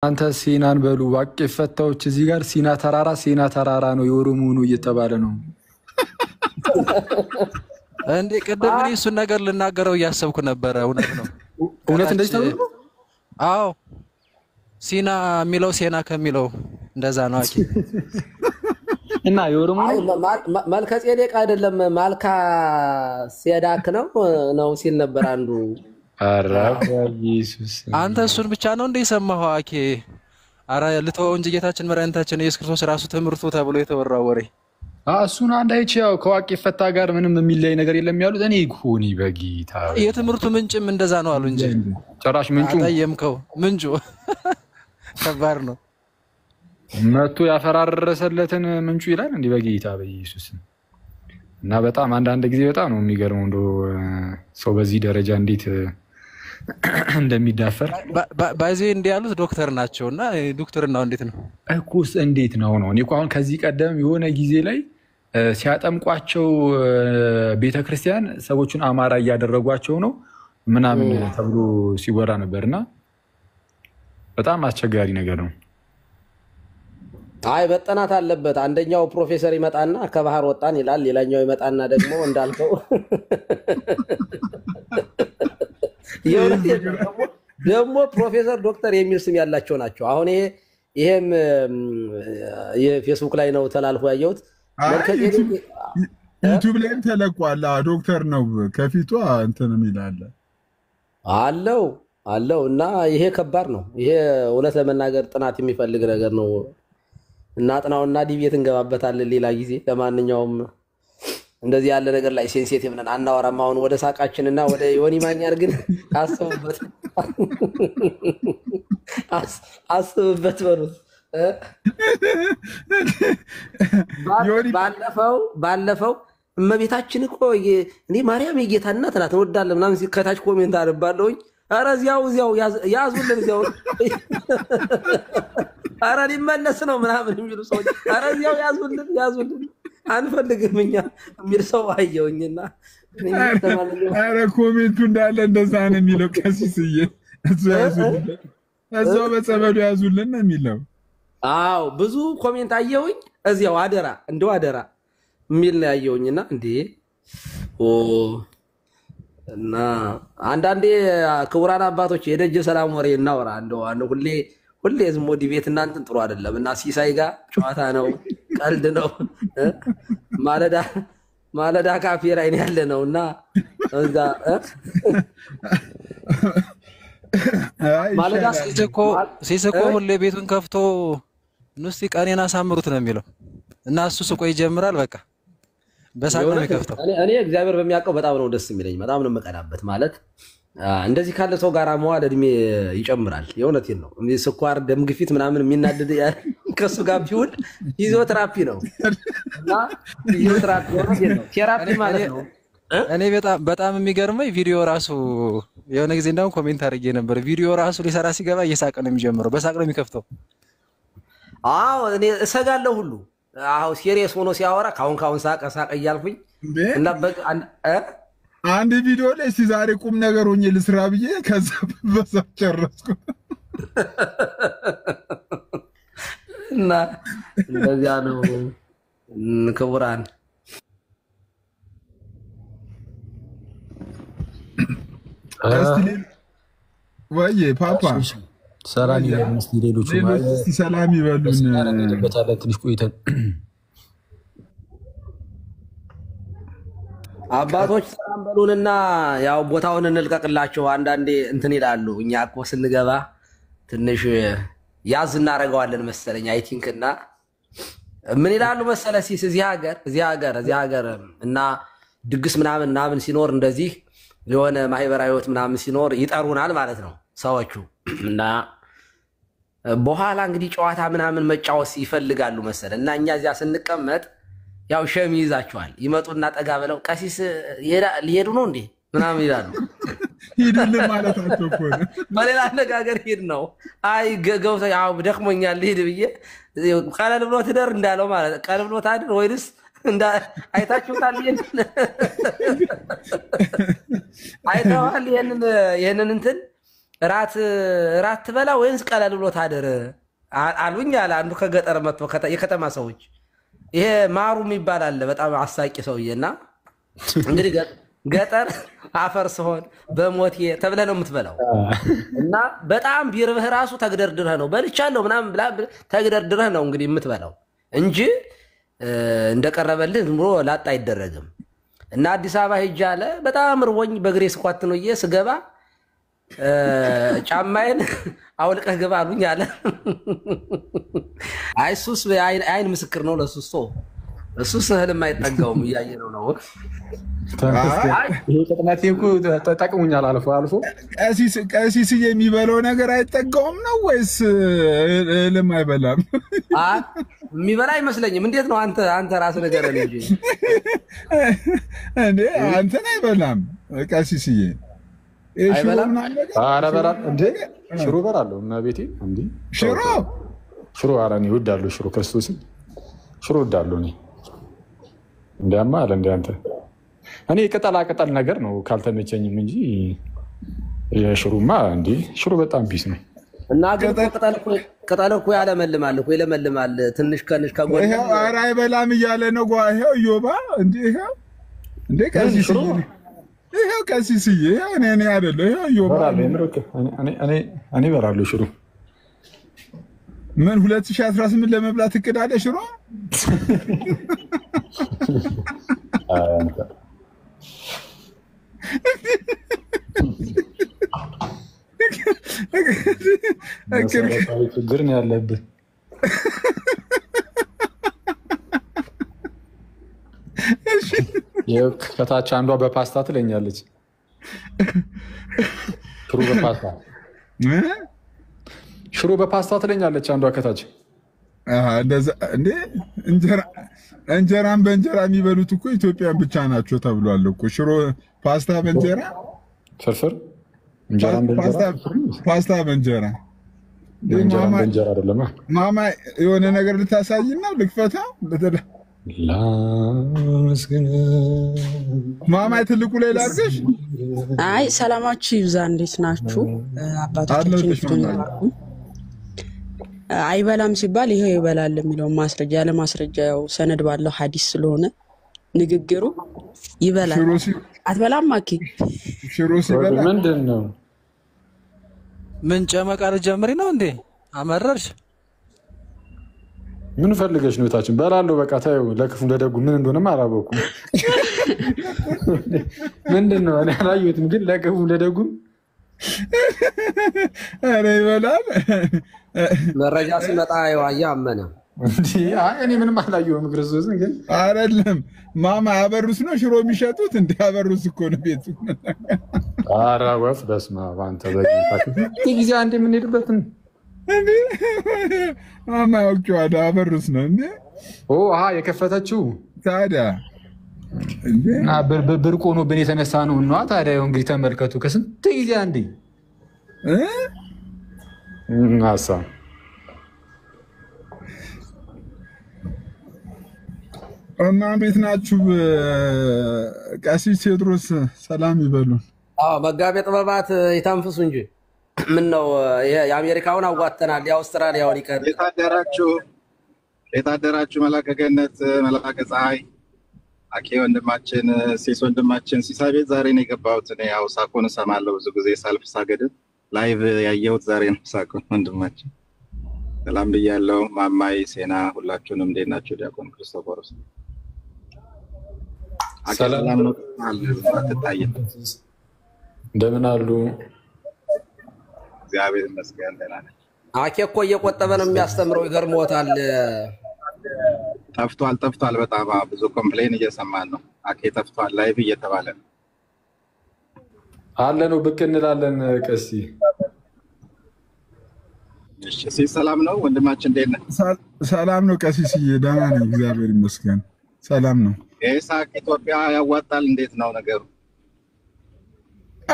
አንተ ሲናን በሉ ዋቄ ፈታዎች እዚህ ጋር ሲና ተራራ ነው የኦሮሞ ነው እየተባለ ነው እንዴ ቀደም እኔ እሱን ነገር ልናገረው እያሰብኩ ነበር እውነት ነው እውነት እንደዚህ ተብሎ አዎ ሲና የሚለው ሴና ከሚለው እንደዛ ነው አቂ እና የኦሮሞ መልከ ጼዴቅ አይደለም ማልካ ሲያዳክ ነው ሲል ነበር አንዱ አራባ ኢየሱስ አንተ እሱን ብቻ ነው እንደ ሰማው አቂ አራ ልተው እንጂ ጌታችን መድኃኒታችን ኢየሱስ ክርስቶስ ራሱ ትምርቱ ተብሎ የተወራው ወሬ እሱን አንድ አይቻው ከዋቄ ፈታ ጋር ምንም የሚለይ ነገር የለም ያሉት እኔ ኮኒ በጌታ የትምርቱ ምንጭም እንደዛ ነው አሉ እንጂ ጭራሽ ምንጩ አጠየምከው ምንጩ ከባድ ነው መቶ ያፈራረሰለትን ምንጩ ይላል እንዴ በጌታ በኢየሱስ እና በጣም አንድ ጊዜ በጣም ነው የሚገርመው እንዶ ሰው በዚህ ደረጃ እንዴት እንደሚዳፈር ባይዜ እንዲያሉት ዶክተር ናቸውና ዶክተርናው እንዴት ነው እኮስ እንዴት ነው እኔ እኮ አሁን ከዚህ ቀደም የሆነ ጊዜ ላይ ሲያጠምቋቸው ቤተክርስቲያን ሰዎችን አማራ እያደረጓቸው ነው ምናምን ተብሎ ሲወራ ነበርና በጣም አስቸጋሪ ነገር ነው አይ በጠናት አለበት አንደኛው ፕሮፌሰር ይመጣና ከባህር ወጣን ይላል ሌላኛው ይመጣና ደግሞ እንዳልከው ደግሞ ፕሮፌሰር ዶክተር የሚል ስም ያላቸው ናቸው አሁን ይሄም የፌስቡክ ላይ ነው ተላልፎ ያየሁት ዩቲዩብ ላይም ተለቋል ዶክተር ነው ከፊቷ እንትን ይላል አለው እና ይሄ ከባድ ነው ይሄ እውነት ለመናገር ጥናት የሚፈልግ ነገር ነው እና ጥናውና ዲቤት እንገባበታለን ሌላ ጊዜ ለማንኛውም እንደዚህ ያለ ነገር ላይ ሴንሲቲቭ ነን አናወራም አሁን ወደ ሳቃችንና ወደ ዮኒ ማኛር ግን አስብበት በሩት ባለፈው እመቤታችን እኮ እኔ ማርያም የጌታ እናት ናት እንወዳለን ምናምን ከታች ኮሜንት አነባለሁኝ ኧረ እዚያው ያዙልን እዚያው ኧረ ሊመለስ ነው ምናምን የሚሉ ሰዎች ኧረ እዚያው ያዙልን አንፈልግም እኛ የሚል ሰው አየሁኝና ኧረ ኮሜንቱ እንዳለ እንደዛ ነው የሚለው ቀሲስዬ እዛው በጸበሉ ያዙልን ነው የሚለው አዎ ብዙ ኮሜንት አየሁኝ እዚያው አደራ የሚል ነው ያየሁኝና እንዴ እና አንዳንዴ ክቡራን አባቶች የደጀ ሰላም ወሬ እናወራ እንደው ሁሌ ዝም ወዲ ቤት እናንተን ጥሩ አይደለም እና ሲሳይ ጋር ጨዋታ ነው ቀልድ ነው ማለዳ ካፌ ላይ ያለ ነውና እዛ ማለዳ ሲስኮ ሁሌ ቤቱን ከፍቶ ንስቲ ቀኔና ሳምሩት ነው የሚለው እና እሱ ሱቆ ይጀምራል በቃ በሳቅ ነው የሚከፍተው እኔ እግዚአብሔር በሚያውቀው በጣም ነው ደስ የሚለኝ በጣም ነው መቀናበት ማለት እንደዚህ ካለ ሰው ጋር መዋል እድሜ ይጨምራል የእውነቴን ነው ስኳር ደም ግፊት ምናምን የሚናደድ ከሱ ጋር ቢውል ፊዚዮቴራፒ ነው እና ፊዚዮቴራፒ ነው ቴራፒ ማለት ነው እኔ በጣም የሚገርመኝ ቪዲዮ ራሱ የሆነ ጊዜ እንደውም ኮሜንት አድርጌ ነበር ቪዲዮ ራሱ ሊሰራ ሲገባ እየሳቀ ነው የሚጀምረው በሳቅ ነው የሚከፍተው አዎ እኔ እሰጋለሁ ሁሉ አው ሲሪየስ ሆኖ ሲያወራ ካሁን ሳቀ እያልኩኝ እና አንድ ቪዲዮ ላይ እስቲ ዛሬ ቁም ነገር ሆኜ ልስራ ብዬ ከዛ በዛው ጨረስኩ እና እንደዚያ ነው ክቡራን ወይ ፓፓ ሰላም ይበሉን ሌሎቹ ማለት ሰላም ይበሉን በታለ ትንሽ ቆይተን አባቶች ሰላም በሉንና ያው ቦታውን እንልቀቅላችሁ አንዳንዴ እንትን ይላሉ እኛ እኮ ስንገባ ትንሽ ያዝ እናረጋዋለን መሰለኝ አይ ቲንክና ምን ይላሉ መሰለ ሲስ እዚህ ሀገር እና ድግስ ምናምን ሲኖር እንደዚህ የሆነ ማህበራዊ ህይወት ምናምን ሲኖር ይጠሩናል ማለት ነው ሰዎቹ እና በኋላ እንግዲህ ጨዋታ ምናምን መጫወት ይፈልጋሉ መሰለ እና እኛ እዚያ ስንቀመጥ ያው ሸም ይዛቸዋል ይመጡና ጠጋ ብለው ቀሲስ ሊሄዱ ነው እንዴ ምናምን ይላሉ ሄዱልን ማለታቸው እኮ ነው በሌላ አነጋገር ሄድ ነው አይ ገውታ ያው ደክሞኛል ልሂድ ብዬ ቀለል ብሎ ትደር እንዳለው ማለት ቀለል ብሎ ታድር ወይስ እንዳ አይታችሁታል አይተዋል ይሄንን እንትን እራት ትበላ ወይንስ ቀለል ብሎ ታደር አሉኝ አለ አንዱ ከገጠር መጥቶ የከተማ ሰዎች። ይሄ ማሩ የሚባል አለ በጣም አሳቂ ሰውዬና እንግዲህ ገጠር አፈር ሲሆን በሞቴ ተብለህ ነው የምትበላው እና በጣም ቢርብህ ራሱ ተግደርድረህ ነው በልቻለሁ ምናምን ብላ ተግደርድረህ ነው እንግዲህ የምትበላው እንጂ እንደቀረበልህ ዝም ብሎ ላጣ አይደረግም። እና አዲስ አበባ ሄጄ አለ በጣም ርቦኝ በእግሬ ስኳት ነው ስገባ ጫማዬን አውልቀህ ግባ አሉኝ አለ። አይ እሱስ አይን ምስክር ነው ለሱስ እሱስ እህልም አይጠጋውም እያየነው ነው። ይሄ ቅጥነቴ እኮ ተጠቅሙኛል አልፎ አልፎ። ቀሲስ የሚበላው ነገር አይጠጋውም ነው ወይስ እህልም አይበላም? የሚበላ አይመስለኝም። እንዴት ነው አንተ ራስህ ንገረን እንጂ እንዴ አንተን አይበላም ቀሲስዬ? አይበላም። ኧረ በላም እንዴ ሽሮ በላለሁ እና ቤቴ እንዴ ሽሮ ኧረ እኔ እወዳለሁ ሽሮ ክርስቶስን ሽሮ እወዳለሁ እኔ እንዲያማ አለ እንደ አንተ እኔ ቅጠላ ነገር ነው ካልተመቸኝም እንጂ የሽሮማ እንዴ ሽሮ በጣም ቢስ ነው። እና ቅጠል እኮ ያለመልማል እኮ ይለመልማል ትንሽ ከንሽ ከጎን ይሄው ኧረ አይበላም እያለ ነው ይሄው ዮባ እንዴ ይሄው እንዴ ቀሲስዬ ይሄው ቀሲስዬ ይሄው እኔ አይደለሁ ይሄው ዮባ እኔ እበላለሁ ሽሮ። ምን 2018 ለመብላት እቅድ አለ ሽሮ? ችግር ነው ያለብህ። ከታች አንዷ በፓስታ ትለኛለች። ሽሮ በፓስታ ትለኛለች አንዷ ከታች። እንዴ እንጀራን በእንጀራ የሚበሉት እኮ ኢትዮጵያን ብቻ ናቸው ተብሏል እኮ። ሽሮ ፓስታ በእንጀራ ፍርፍር ፓስታ በእንጀራ አይደለም። ማማ የሆነ ነገር ልታሳይ ነው ልክፈታ ማማ ትልቁ ላይ ላድርግሽ። አይ ሰላማችሁ ይብዛ። እንዴት ናችሁ አባቶቻችን? ፍቱን አይበላም ሲባል ይሄው ይበላል የሚለው ማስረጃ ያለ ማስረጃ ያው ሰነድ ባለው ሐዲስ ስለሆነ ንግግሩ ይበላል። አትበላም ማኪ ሽሮ ሲበላ ምንድን ነው? ምን ጨመቃ ልጀምሪ ነው እንዴ? አመረርሽ? ምን ፈልገሽ ነው? ታችን በላለሁ በቃ ታዩ። ለክፉ ለደጉ ምን እንደሆነም አላወኩም። ምንድን ነው እኔ አላየሁትም፣ ግን ለክፉ ለደጉም ኧረ ይበላል። መረጃ ሲመጣ ያዋያ አመነ እኔ ምንም አላየሁም። ክርስቶስን ግን አይደለም ማማ አበሩስ ነው ሽሮ የሚሸጡት እንደ አበሩስ እኮ ነው ቤቱ። ኧረ ወፍ በስመ አብ አንተ ጊዜ አንድ የምንሄድበትን ማማ አውቄዋለሁ። አበሩስ ነው እንዴ? የከፈተችው ታዲያ ብርቅ ሆኖብን የተነሳ ነው እና ታዲያ እንግዲህ ተመልከቱ። ከስንት ጊዜ አንዴ ሀሳብ እና ቤት ናችሁ? ቀሲስ ቴዎድሮስ ሰላም ይበሉን። መጋቤ ጥበባት ይታንፍሱ እንጂ ምን ነው የአሜሪካውን አዋተናል የአውስትራሊያውን ይቀር። የታደራችሁ መላከ ገነት መላከ ፀሐይ አኬ ወንድማችን ሴስ ወንድማችን ሲሳይ ቤት ዛሬ ነው የገባሁት። እኔ ያው ሳኮን እሰማለሁ ብዙ ጊዜ ሳልፍ ሳገድል ላይቭ ያየሁት ዛሬ ነው። ሳኮን ወንድማችን ሰላም ብያለሁ። ማማይ ሴና ሁላችሁንም እንዴት ናችሁ? ዲያቆን ክርስቶፎሮስ ሰላም ነው አትታየም። እንደምን አሉ? እግዚአብሔር ይመስገን ደህና ነኝ። አኬ እኮ እየቆጠበ ነው የሚያስተምረው። ይገርሞታል። ጠፍቷል። በጣም ብዙ ኮምፕሌን እየሰማን ነው። አኬ ጠፍቷል። ላይቭ እየተባለ ነው አለ ነው ብቅ እንላለን። ቀሲ እሺ፣ ሰላም ነው ወንድማችን እንዴት ነህ? ሰላም ነው ቀሲስዬ፣ ደህና ነኝ እግዚአብሔር ይመስገን። ሰላም ነው። ኢሳቅ ኢትዮጵያ ያዋጣል? እንዴት ነው ነገሩ?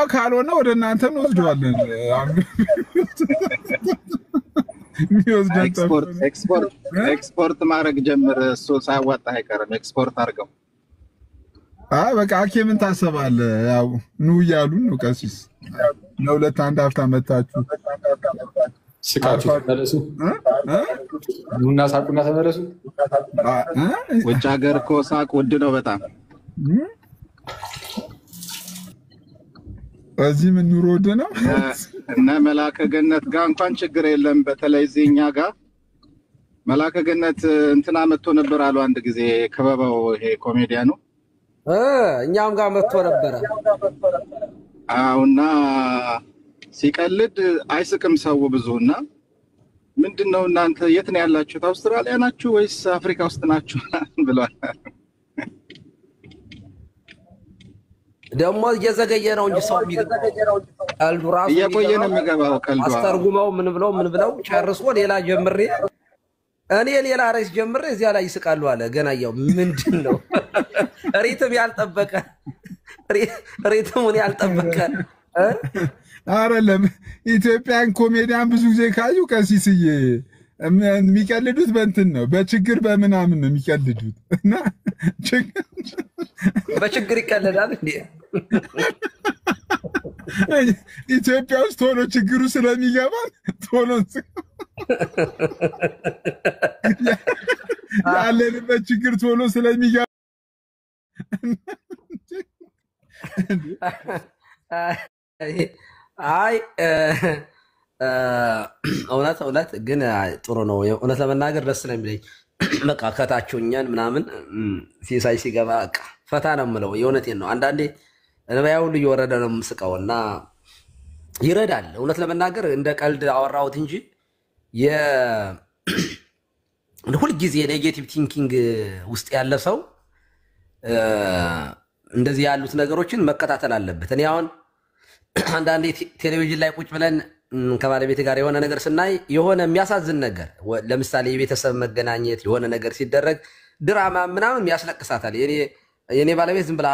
ካልሆነ ወደ እናንተ እንወስደዋለን። ኤክስፖርት ማድረግ ጀምር። እሱ ሳያዋጣ አይቀርም። ኤክስፖርት አድርገው። በቃ አኬ ምን ታሰባለህ? ያው ኑ እያሉን ነው ቀሲስ ለሁለት አንድ ሀፍታ መታችሁ ስቃችሁ ተመለሱ። ኑና ሳቁና ተመለሱ። ውጭ ሀገር እኮ ሳቅ ውድ ነው በጣም። እዚህ ምን ኑሮ ውድ ነው? እነ መላከ ገነት ጋር እንኳን ችግር የለም። በተለይ እዚህ እኛ ጋር መላከ ገነት እንትና መጥቶ ነበር አሉ አንድ ጊዜ ክበበው፣ ይሄ ኮሜዲያኑ እኛም ጋር መጥቶ ነበረ። አውና ሲቀልድ አይስቅም ሰው ብዙና ምንድነው እናንተ የት ነው ያላችሁት? አውስትራሊያ ናችሁ ወይስ አፍሪካ ውስጥ ናችሁ ብሏል። ደግሞ እየዘገየ ነው እንጂ ሰው የሚገባው ቀልዱ ራሱ እየቆየ ነው የሚገባው። ቀልዱ አስተርጉመው ምን ብለው ጨርሶ ሌላ ጀምሬ እኔ ሌላ ርዕስ ጀምሬ እዚያ ላይ ይስቃሉ አለ። ገና ያው ምንድነው ሪትም ያልጠበቀ ሪትሙን ያልጠበቀ አይደለም። ኢትዮጵያን ኮሜዲያን ብዙ ጊዜ ካዩ ቀሲስዬ የሚቀልዱት በእንትን ነው፣ በችግር በምናምን ነው የሚቀልዱት እና በችግር ይቀልዳል እንዴ? ኢትዮጵያ ውስጥ ቶሎ ችግሩ ስለሚገባን ቶሎ ያለንበት ችግር ቶሎ ስለሚገባ አይ እውነት ግን ጥሩ ነው። እውነት ለመናገር ደስ ነው የሚለኝ። በቃ ከታችኛን ምናምን ሲሳይ ሲገባ ፈታ ነው የምለው። የእውነቴን ነው። አንዳንዴ እንባዬ ሁሉ እየወረደ ነው የምስቀው እና ይረዳል። እውነት ለመናገር እንደ ቀልድ አወራሁት እንጂ ሁልጊዜ ኔጌቲቭ ቲንኪንግ ውስጥ ያለ ሰው እንደዚህ ያሉት ነገሮችን መከታተል አለበት። እኔ አሁን አንዳንዴ ቴሌቪዥን ላይ ቁጭ ብለን ከባለቤት ጋር የሆነ ነገር ስናይ የሆነ የሚያሳዝን ነገር ለምሳሌ የቤተሰብ መገናኘት የሆነ ነገር ሲደረግ ድራማ ምናምን ያስለቅሳታል። የኔ ባለቤት ዝም ብላ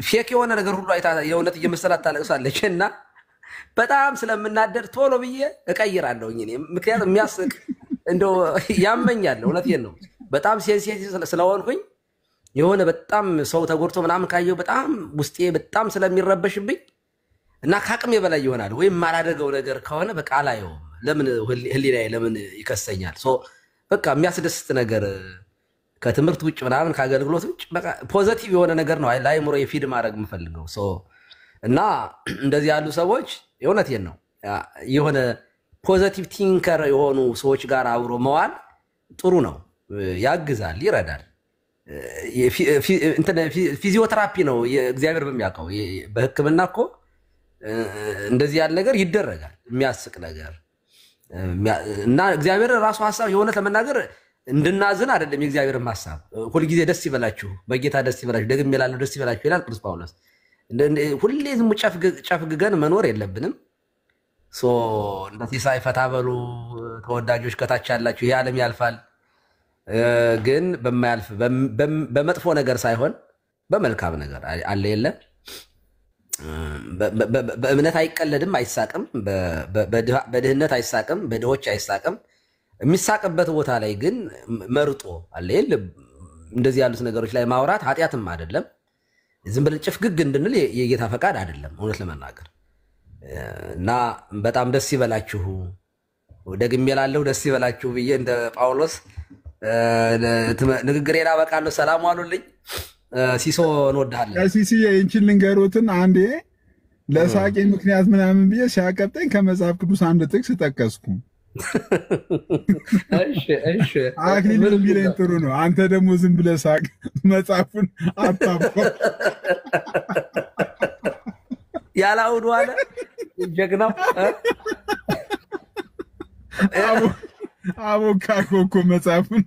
ፌክ የሆነ ነገር ሁሉ አይታ የእውነት እየመሰላት ታለቅሳለች እና በጣም ስለምናደድ ቶሎ ብዬ እቀይራለሁ። ምክንያቱም የሚያስቅ እንደው ያመኛል። እውነቴን ነው። በጣም ሴንሲቲቭ ስለሆንኩኝ የሆነ በጣም ሰው ተጎድቶ ምናምን ካየው በጣም ውስጤ በጣም ስለሚረበሽብኝ እና ከአቅሜ በላይ ይሆናል። ወይም ማላደርገው ነገር ከሆነ በቃ አላየውም። ለምን ህሊናዬ ለምን ይከሰኛል? በቃ የሚያስደስት ነገር ከትምህርት ውጭ ምናምን ከአገልግሎት ውጭ በቃ ፖዘቲቭ የሆነ ነገር ነው ለአእምሮዬ ፊድ ማድረግ የምፈልገው እና እንደዚህ ያሉ ሰዎች የእውነቴን ነው የሆነ ፖዘቲቭ ቲንከር የሆኑ ሰዎች ጋር አብሮ መዋል ጥሩ ነው፣ ያግዛል፣ ይረዳል። ፊዚዮቴራፒ ነው እግዚአብሔር በሚያውቀው። በሕክምና እኮ እንደዚህ ያለ ነገር ይደረጋል፣ የሚያስቅ ነገር እና እግዚአብሔር ራሱ ሀሳብ የሆነ ለመናገር እንድናዝን አይደለም። የእግዚአብሔር ሀሳብ ሁልጊዜ ደስ ይበላችሁ፣ በጌታ ደስ ይበላችሁ፣ ደግሜ እላለሁ ደስ ይበላችሁ ይላል ቅዱስ ጳውሎስ። ሁሌ ዝም ጨፍግገን መኖር የለብንም። እንደ ሲሳይ ፈታ በሉ ተወዳጆች፣ ከታች ያላችሁ ይህ ዓለም ያልፋል፣ ግን በማያልፍ በመጥፎ ነገር ሳይሆን በመልካም ነገር አለ የለ። በእምነት አይቀለድም፣ አይሳቅም፣ በድህነት አይሳቅም፣ በድሆች አይሳቅም። የሚሳቅበት ቦታ ላይ ግን መርጦ አለ የለ። እንደዚህ ያሉት ነገሮች ላይ ማውራት ኃጢአትም አይደለም። ዝም ብለን ጭፍግግ እንድንል የጌታ ፈቃድ አይደለም እውነት ለመናገር እና በጣም ደስ ይበላችሁ፣ ደግሜ እላለሁ ደስ ይበላችሁ ብዬ እንደ ጳውሎስ ንግግሬን አበቃለሁ። ሰላም ዋሉልኝ። ሲሶ እንወድሃለን። ሲስዬ ይህችን ልንገሮትን አንዴ ለሳቄ ምክንያት ምናምን ብዬ ሲያቀብጠኝ ከመጽሐፍ ቅዱስ አንድ ጥቅስ ጠቀስኩ። አክሊል የሚለኝ ጥሩ ነው። አንተ ደግሞ ዝም ብለህ ሳቅ፣ መጽሐፉን አታብቆ ያላውዱ አለ ጀግናው አቦካኮ እኮ መጽሐፉን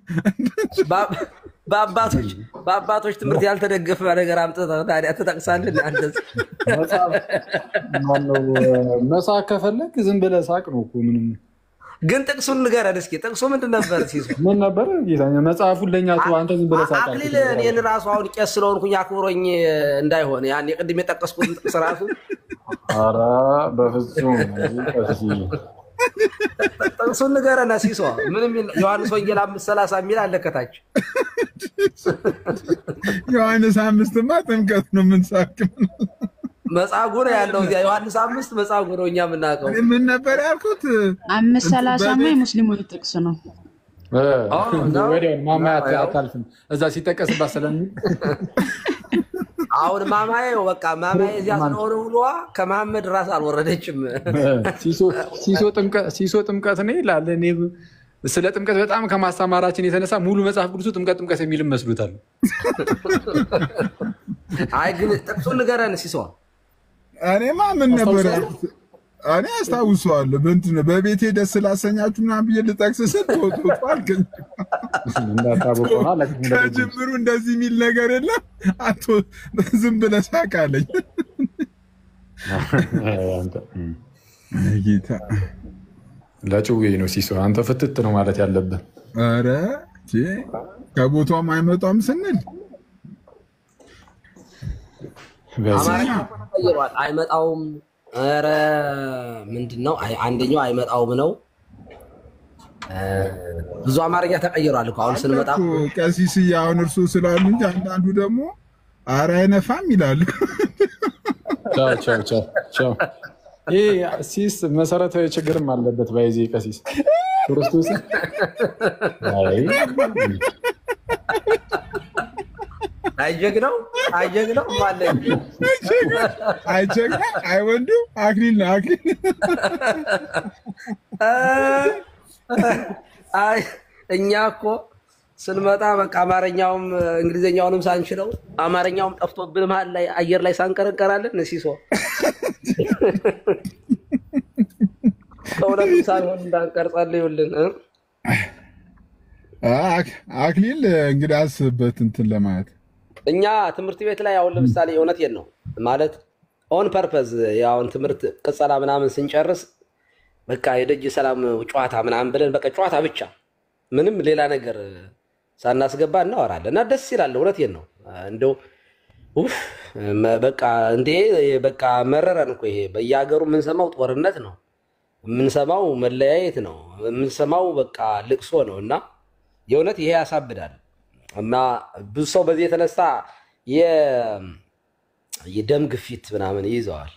በአባቶች ትምህርት ያልተደገፈ ነገር አምጥተህ ታዲያ ትጠቅሳለህ? መሳቅ ከፈለግ ዝም ብለህ ሳቅ ነው እኮ ምንም። ግን ጥቅሱን ንገረን እስኪ። ጥቅሱ ምንድን ነበር? ሲሱ ምን ነበር? መጽሐፉን ለእኛ አንተ ዝም ብለህ ሳቅ። አክሊል እኔን ራሱ አሁን ቄስ ስለሆንኩኝ አክብሮኝ እንዳይሆን ያን የቅድም የጠቀስኩትን ጥቅስ ራሱ ኧረ በፍጹም ጥቅሱን ንገረን ሲሶ። ምንም ዮሐንስ ወንጌል 5:30 የሚል አለ ከታች። ዮሐንስ 5ማ ጥምቀት ነው የምንሳቅ መጻጉዕ ነው ያለው እዚያ ዮሐንስ 5 መጻጉዕ ነው እኛ የምናውቀው። ምን ነበር ያልኩት? 5:30 የሙስሊሞች ጥቅስ ነው። ወዲያውኑ ማማያ አታልፍም እዛ ሲጠቀስባት ስለሚል አሁን ማማዬ በቃ ማማዬ እዚያ ስለሆነ ውሏ ከመሐመድ ራስ አልወረደችም። ሲሶ ጥምቀት ነው ይላል። እኔ ስለ ጥምቀት በጣም ከማስተማራችን የተነሳ ሙሉ መጽሐፍ ቅዱሱ ጥምቀት የሚልም መስሉታል። አይ ግን ጥቅሱን ንገረን ሲሶ። እኔማ ምን ነበር ያልኩት? እኔ አስታውሰዋለሁ። በእንትን በቤቴ ደስ ላሰኛችሁ ምናምን ብዬ ልጠቅስ ስል ተወጥቷል። ግን ከጅምሩ እንደዚህ የሚል ነገር የለም። አቶ ዝም ብለህ ሳቅ አለኝ። ጌታ ለጭዌ ነው ሲሶ። አንተ ፍትት ነው ማለት ያለብህ። ኧረ ከቦታውም አይመጣም ስንል አይመጣውም። ኧረ ምንድን ነው አንደኛው አይመጣውም ነው። ብዙ አማርኛ ተቀይሯል እኮ አሁን ስንመጣ ቀሲስ አሁን እርሱ ስላሉ እንጂ አንዳንዱ ደግሞ ኧረ አይነፋም ይላሉ። ቻው ይህ ሲስ መሰረታዊ ችግርም አለበት። ባይዜ ቀሲስ ክርስቶስ አይጀግነው ማለት አይጀግና አይወንዱ አክሊል ነው አክሊል። አይ እኛ እኮ ስንመጣ በቃ አማርኛውም እንግሊዘኛውንም ሳንችለው አማርኛውም ጠፍቶብን መሀል ላይ አየር ላይ ሳንቀረቀራለን። ሲሶ ተውለን ሳይሆን እንዳንቀርጸልዩልን አክሊል እንግዲህ አስብበት እንትን ለማለት እኛ ትምህርት ቤት ላይ አሁን ለምሳሌ እውነቴን ነው ማለት ኦን ፐርፐዝ ያውን ትምህርት ቅጸላ ምናምን ስንጨርስ በቃ የደጅ ሰላም ጨዋታ ምናምን ብለን በቃ ጨዋታ ብቻ ምንም ሌላ ነገር ሳናስገባ እናወራለን እና ደስ ይላል። እውነቴን ነው እንደው በቃ እንዴ በቃ መረረን እኮ ይሄ በየሀገሩ የምንሰማው ጦርነት ነው፣ የምንሰማው መለያየት ነው፣ የምንሰማው በቃ ልቅሶ ነው እና የእውነት ይሄ ያሳብዳል። እና ብዙ ሰው በዚህ የተነሳ የደም ግፊት ምናምን ይይዘዋል።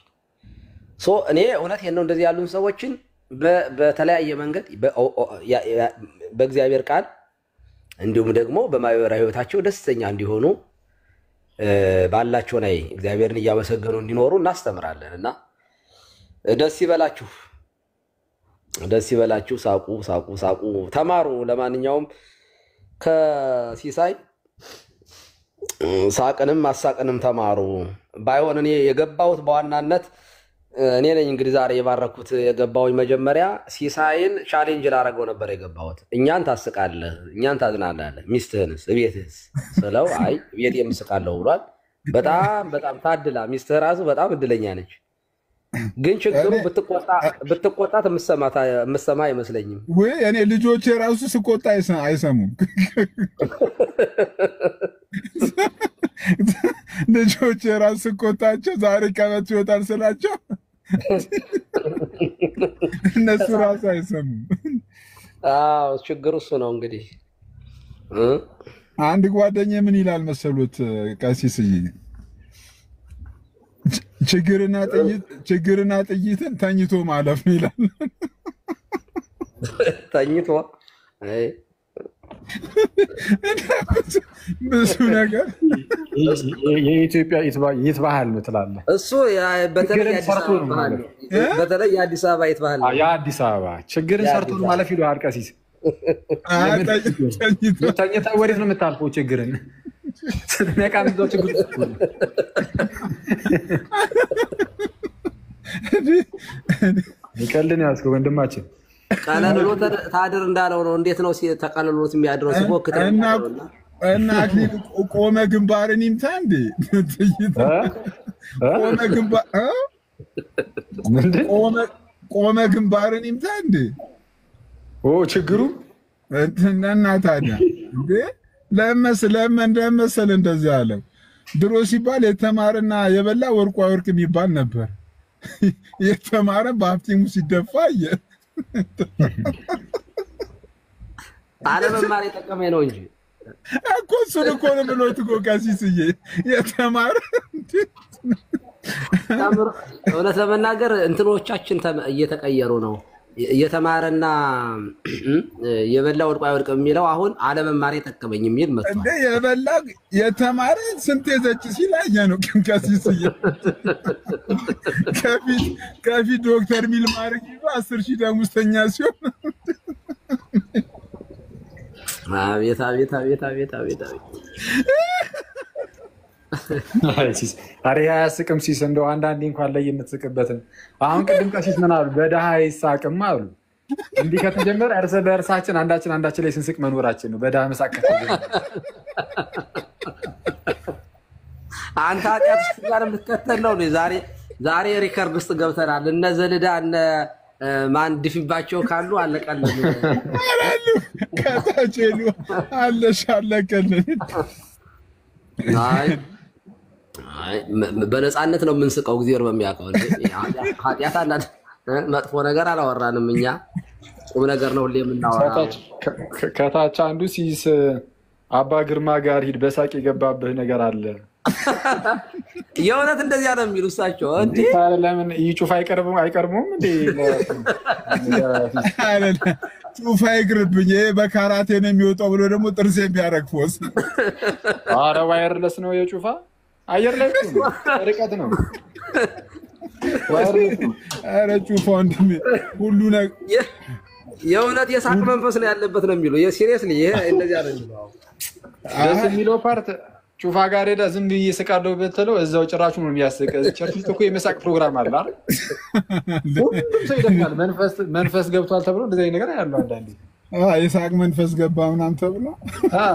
እኔ እውነቴን ነው እንደዚህ ያሉን ሰዎችን በተለያየ መንገድ በእግዚአብሔር ቃል እንዲሁም ደግሞ በማህበራዊ ህይወታቸው ደስተኛ እንዲሆኑ ባላቸው ላይ እግዚአብሔርን እያመሰገኑ እንዲኖሩ እናስተምራለን እና ደስ ይበላችሁ፣ ሳቁ፣ ተማሩ። ለማንኛውም ከሲሳይ ሳቅንም ማሳቅንም ተማሩ። ባይሆን እኔ የገባሁት በዋናነት እኔ ነኝ እንግዲህ ዛሬ የባረኩት። የገባሁኝ መጀመሪያ ሲሳይን ቻሌንጅ ላደረገው ነበር የገባሁት። እኛን ታስቃለህ፣ እኛን ታዝናናለህ፣ ሚስትህንስ እቤትህስ ስለው አይ ቤት የምስቃለሁ ብሏል። በጣም ታድላ ሚስትህ ራሱ በጣም እድለኛ ነች። ግን ችግሩ ብትቆጣት የምሰማ አይመስለኝም። ወይ እኔ ልጆቼ ራሱ ስቆጣ አይሰሙም። ልጆቼ ራሱ ስቆጣቸው ዛሬ ቀበቶ ይወጣል ስላቸው እነሱ ራሱ አይሰሙም። ችግሩ እሱ ነው። እንግዲህ አንድ ጓደኛ ምን ይላል መሰሉት ቀሲስዬ፣ ችግርና ጥይትን ተኝቶ ማለፍ ነው ይላል። ተኝቶ ብዙ ነገር የኢትዮጵያ የት ባህል ነው ትላለህ? እሱ በተለይ የአዲስ አበባ የት ባህል ነው። የአዲስ አበባ ችግርን ሰርቶ ማለፍ ይለዋል ቀሲስ። ተኝተህ ወዴት ነው የምታልፈው? ችግርን ስትነቃ ምዛው ችግር ይቀልን ያዝከው ወንድማችን። ቀለልሎ ታድር እንዳለው ነው። እንዴት ነው ተቀለሎት የሚያድረው? ሲሞክት እና አክሊል ቆመ ግንባርን ይምታ እንዴ? ቆመ ግንባርን ይምታ እንዴ? ችግሩ እና ታዲያ እንዴ ለመሰለ እንደዚህ አለው። ድሮ ሲባል የተማረና የበላ ወርቋ ወርቅ የሚባል ነበር። የተማረ በሀብቲሙ ሲደፋ አለመማር የጠቀመኝ ነው እንጂ እኮ እሱን እኮ ነው ብሎት እኮ ቀሲስዬ የተማረ እውነት ለመናገር እንትኖቻችን እየተቀየሩ ነው። እየተማረና የበላ ወድቆ አይወድቅም የሚለው አሁን አለመማር የጠቀመኝ የሚል መጥቷል። እንደ የበላ የተማረ ስንት የዘጭ ሲላየ ነው ከሲስ ከፊት ዶክተር ሚል ማድረግ ይዞ 10,000 ደሞዝተኛ ሲሆን አቤት አቤት አቤት አቤት አቤት አቤት አሬ አያስቅም ሲስ እንደው አንዳንዴ እንኳን ላይ የምትስቅበትን አሁን ቅድም ቀሲስ ምን አሉ? በደሃ አይሳቅም አሉ። እንዲህ ከተጀመረ እርስ በእርሳችን አንዳችን ላይ ስንስቅ መኖራችን ነው። በደሃ መሳቅ ከተጀመረ አንተ ኃጢአት ውስጥ ጋር የምትከተል ነው። ዛሬ ሪከርድ ውስጥ ገብተናል። እነ ዘልዳ እነ ማን ድፊባቸው ካሉ አለቀልን። ከታቼሉ አለሽ አለቀልን። አይ በነፃነት ነው የምንስቀው። እግዚአብሔር በሚያውቀው ኃጢአት አናት መጥፎ ነገር አላወራንም። እኛ ቁም ነገር ነው ሁሌ የምናወራው። ከታች አንዱ ሲስ አባ ግርማ ጋር ሂድ በሳቅ የገባብህ ነገር አለ። የእውነት እንደዚያ ነው የሚሉ እሳቸው። እንዴ ለምን ይጩፋ አይቀርቡም እንዴ? ጩፋ ይቅርብኝ፣ ይሄ በካራቴ ነው የሚወጣው ብሎ ደግሞ ጥርሴ የሚያረግፎስ። ኧረ ዋየርለስ ነው የጩፋ አየር ላይ ርቀት ነው። ኧረ ጩፋ ወንድሜ ሁሉ ነገር የእውነት የሳቅ መንፈስ ነው ያለበት ነው የሚሉ። ሲሪየስሊ ይሄ እንደዚያ ነው የሚለው። ደስ የሚለው ፓርት ጩፋ ጋር ሄዳ ዝም ብዬ ስቃለሁ ብትለው እዛው ጭራሹ ነው የሚያስቅ። ቸርች ውስጥ እኮ የመሳቅ ፕሮግራም አለ አይደል? ሁሉም ሰው ይደካል። መንፈስ ገብቷል ተብሎ እንደዚህ አይነት ነገር ያለው አንዳንዴ የሳቅ መንፈስ ገባ ምናምን ተብሎ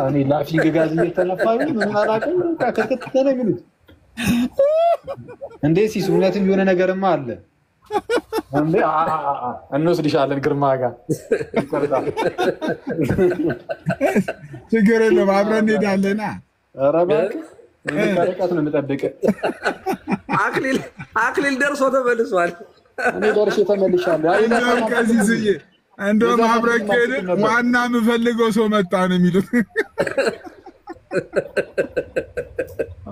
እኔ ላፊንግ ጋዝ እየተነፋኝ ምን አላውቅም። ከክትክት ነው የሚሉት እንዴ? ሲስ እውነትም የሆነ ነገርማ አለ እንዴ? እንወስድሻለን ግርማ ጋር ችግር የለም አብረን እንሄዳለና። ኧረ እባክህ ርቀት ነው የምጠብቅህ። አክሊል ደርሶ ተመልሷል። እኔ ደርሼ ተመልሻለሁ። እንደውም ከዚህ እንደውም አብረን ከሄድን ዋና የምፈልገው ሰው መጣ ነው የሚሉት።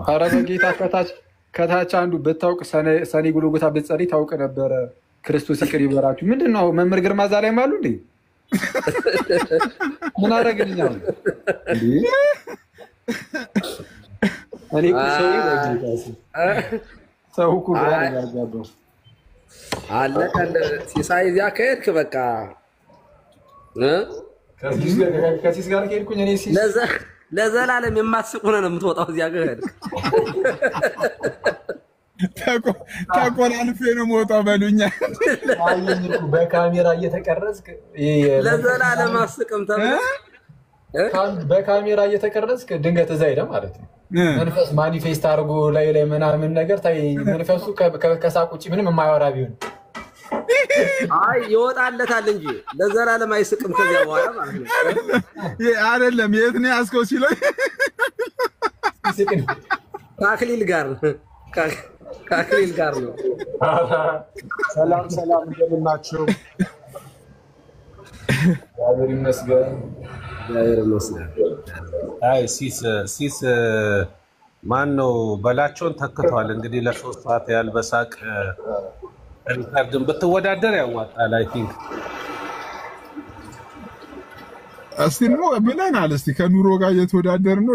ኧረ በጌታ ከታች አንዱ ብታውቅ ሰኔ ጎልጎታ ብትጸልይ ታውቅ ነበረ። ክርስቶስ ይቅር ይበራችሁ። ምንድን ነው መምህር ግርማ እዛ ላይም አሉ እንዴ? ምን አደረግልኛል እንዴ? እኔ ሰው እኮ አለቀ። ሲሳይ እዚያ ከሄድክ በቃ ከሲስ ጋር ከሄድኩኝ እኔ ለዘላለም የማትስቅ ሆነህ ነው የምትወጣው። እዚያ ከሄድክ ተቆላልፌ ነው የምወጣው በሉኛ። በካሜራ እየተቀረጽክ ለዘላለም አስቅም ተብሎ በካሜራ እየተቀረጽክ ድንገት እዛ ሄደ ማለት ነው። መንፈስ ማኒፌስት አድርጎ ላይ ምናምን ነገር ታይ። መንፈሱ ከሳቅ ውጭ ምንም የማያወራ ቢሆን አይ ይወጣለታል እንጂ ለዘላለም አይስቅም ከዚያ በኋላ ማለት ነው። አይደለም የት ነው ያስከው ሲለው ከአክሊል ጋር ነው። ሰላም እንደምን ናችሁ? እግዚአብሔር ይመስገን። አይ ሲስ ማን ነው በላቸውን ተክቷል። እንግዲህ ለ3 ሰዓት ያህል በሳቅ ሪካርድን ብትወዳደር ያዋጣል። አይ ቲንክ እስቲ ነው ብለናል። እስቲ ከኑሮ ጋር እየተወዳደር ነው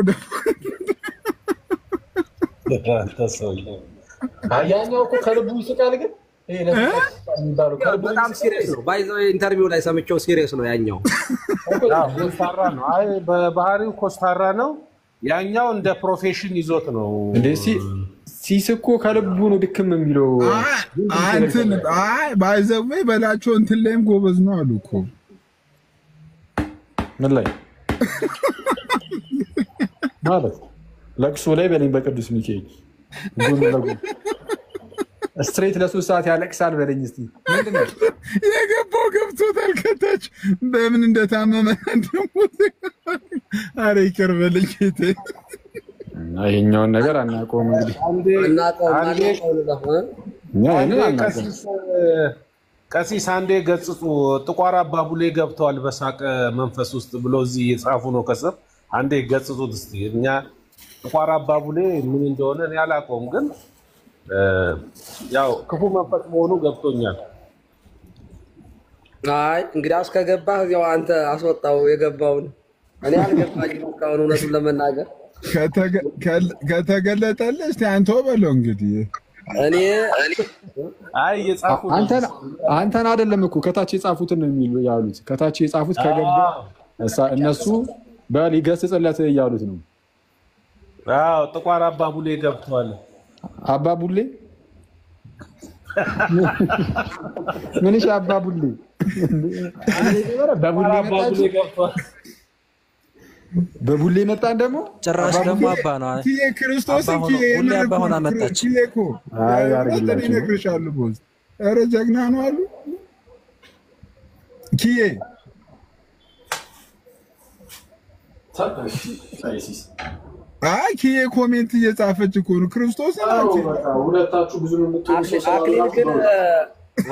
ያኛው እኮ ከልቡ ይስቃል። ግን በጣም ሲሪየስ ነው። ባይዘው ኢንተርቪው ላይ ሰምቼው ሲሪየስ ነው ያኛው። ኮስታራ ነው። አይ በባህሪው ኮስታራ ነው። ያኛው እንደ ፕሮፌሽን ይዞት ነው እንዴ? ሲስኮ ከልቡ ነው ድክም የሚለው። አንተን ባይዘው በላቸው እንትን ላይም ጎበዝ ነው አሉ እኮ። ምን ላይ ማለት ለቅሶ ላይ በለኝ በቅዱስ ሚካኤል ጎን ለጎን ስትሬት ለ3 ሰዓት ያለቅሳል በለኝ። እስቲ ምንድነው የገባው? ገብቶታል። ከታች በምን እንደታመመ ደግሞ አረ ይቅር በለኝ ጌቴ። ይሄኛውን ነገር አናውቀውም። እንግዲህ ቀሲስ አንዴ ገጽጹ ጥቋር አባቡሌ ገብተዋል በሳቅ መንፈስ ውስጥ ብሎ እዚህ እየጻፉ ነው ከስር። አንዴ ገጽጹት እስቲ። እኛ ጥቋር አባቡሌ ምን እንደሆነ እኔ አላውቀውም፣ ግን ያው ክፉ መንፈስ መሆኑ ገብቶኛል። አይ እንግዲያውስ ከገባህ ያው አንተ አስወጣው የገባውን። እኔ አልገባኝም እስካሁን እውነቱን ለመናገር ከተገለጠልህ እስቲ አንተው በለው እንግዲህ። እኔ አይ የጻፉ አንተን አይደለም እኮ ከታች የጻፉትን ነው የሚሉ ያሉት። ከታች የጻፉት ከገባ እነሱ በል ይገስጽለት እያሉት ነው። አዎ ጥቋር አባቡሌ ገብቷል። አባቡሌ ምን እሺ አባቡሌ አባቡሌ ገብቷል። በቡሌ መጣን ደግሞ ጭራሽ ደግሞ አባ ነው። ኪዬ ክርስቶስን ኪዬ ሁሌ አባ ሆና መጣች። ኪዬ እኮ ይነግርሻሉ። ቦዝ ኧረ ጀግና ነው አሉ ኪዬ። አይ ኪዬ ኮሜንት እየጻፈች እኮ ነው ክርስቶስን። ሁለታችሁ ብዙ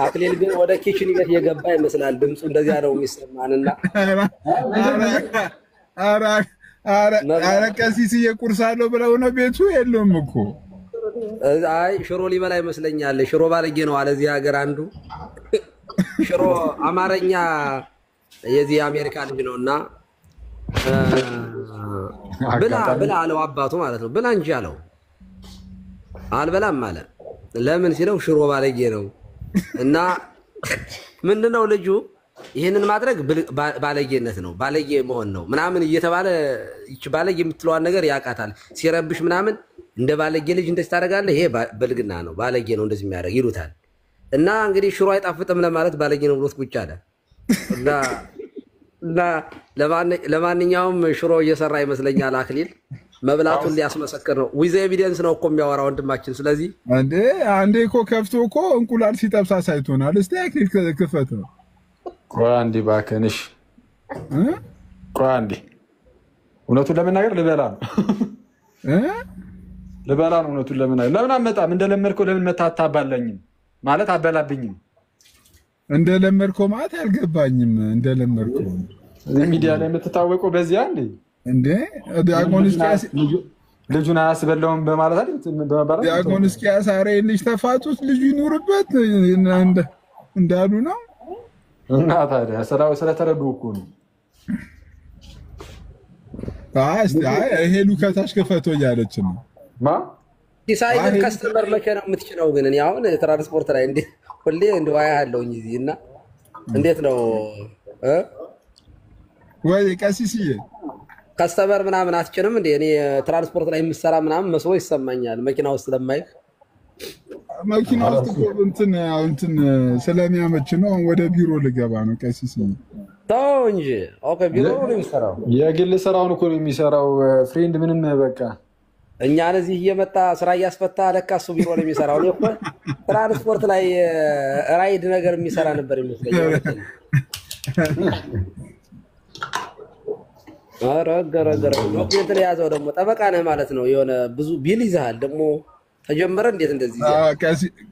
አክሊል ግን ወደ ኪችን ቤት እየገባ ይመስላል። ድምፁ እንደዚያ ነው የሚሰማንና ኧረ ቀሲስ እየቁርሳለሁ ብለው ነው ቤቱ የለውም እኮ። አይ ሽሮ ሊበላ ይመስለኛል። ሽሮ ባለጌ ነው አለ እዚህ ሀገር አንዱ ሽሮ አማርኛ የዚህ አሜሪካ ልጅ ነውና ብላ አለው አባቱ ማለት ነው። ብላ እንጂ አለው። አልበላም አለ። ለምን ሲለው ሽሮ ባለጌ ነው እና ምንድነው ልጁ ይሄንን ማድረግ ባለጌነት ነው፣ ባለጌ መሆን ነው ምናምን እየተባለ ይች ባለጌ የምትለዋን ነገር ያቃታል። ሲረብሽ ምናምን እንደ ባለጌ ልጅ እንደዚህ ታደርጋለህ፣ ይሄ በልግና ነው፣ ባለጌ ነው እንደዚህ የሚያደርግ ይሉታል። እና እንግዲህ ሽሮ አይጣፍጥም ለማለት ባለጌ ነው ብሎት ቁጭ አለ። እና ለማንኛውም ሽሮ እየሰራ ይመስለኛል አክሊል መብላቱን ሊያስመሰክር ነው። ዊዝ ኤቪደንስ ነው እኮ የሚያወራው ወንድማችን። ስለዚህ አንዴ እኮ ከፍቶ እኮ እንቁላል ሲጠብስ አሳይቶናል። እስቲ አክሊል ክፈት ነው። ቆይ አንዴ እባክህንሽ፣ ቆይ አንዴ። እውነቱን ለመናገር ልበላ ነው እውነቱን ለመናገር። ለምን አመጣም እንደለመድከው ለምን መታታባለኝም ማለት አበላብኝም እንደለመድከው ማለት አልገባኝም። እንደለመድከው ሚዲያ ላይ የምትታወቀው በዚያ እንዴ ዲያቆን እስኪያስ ልጁን አያስበላውም በማለት አይደል? ዲያቆን እስኪያስ ኧረ ልጅ ተፋቱት ልጁ ይኑርበት እንዳሉ ነው። እና ታዲያ ስለተረዱ እኮ ነው። ይሄ ሉካታሽ ከፈቶ እያለች ነው። ዲሳይድ ከስተመር መቼ ነው የምትችለው? ግን እኔ አሁን ትራንስፖርት ላይ እንዴ ሁሌ እንደው አያለሁኝ እዚህ እና እንዴት ነው ወይ ቀሲስዬ ከስተመር ምናምን አትጭንም እንዴ? እኔ ትራንስፖርት ላይ የምሰራ ምናምን መስሎ ይሰማኛል መኪና ውስጥ ስለማይክ። መኪና ውስጥ እንትን ስለሚያመች ነው። ወደ ቢሮ ልገባ ነው ቀሲስዬ። ተው እንጂ ኦኬ። ቢሮ ነው የሚሰራው፣ የግል ስራውን እኮ ነው የሚሰራው። ፍሬንድ ምንም በቃ እኛን እዚህ እየመጣ ስራ እያስፈታ ለካ እሱ ቢሮ ነው የሚሰራው። እኔ እኮ ትራንስፖርት ላይ ራይድ ነገር የሚሰራ ነበር ይመስለኛል። አረገረገረ ነው የተያዘው። ደግሞ ጠበቃ ነህ ማለት ነው። የሆነ ብዙ ቢል ይዘሃል ደግሞ ተጀመረ። እንዴት እንደዚህ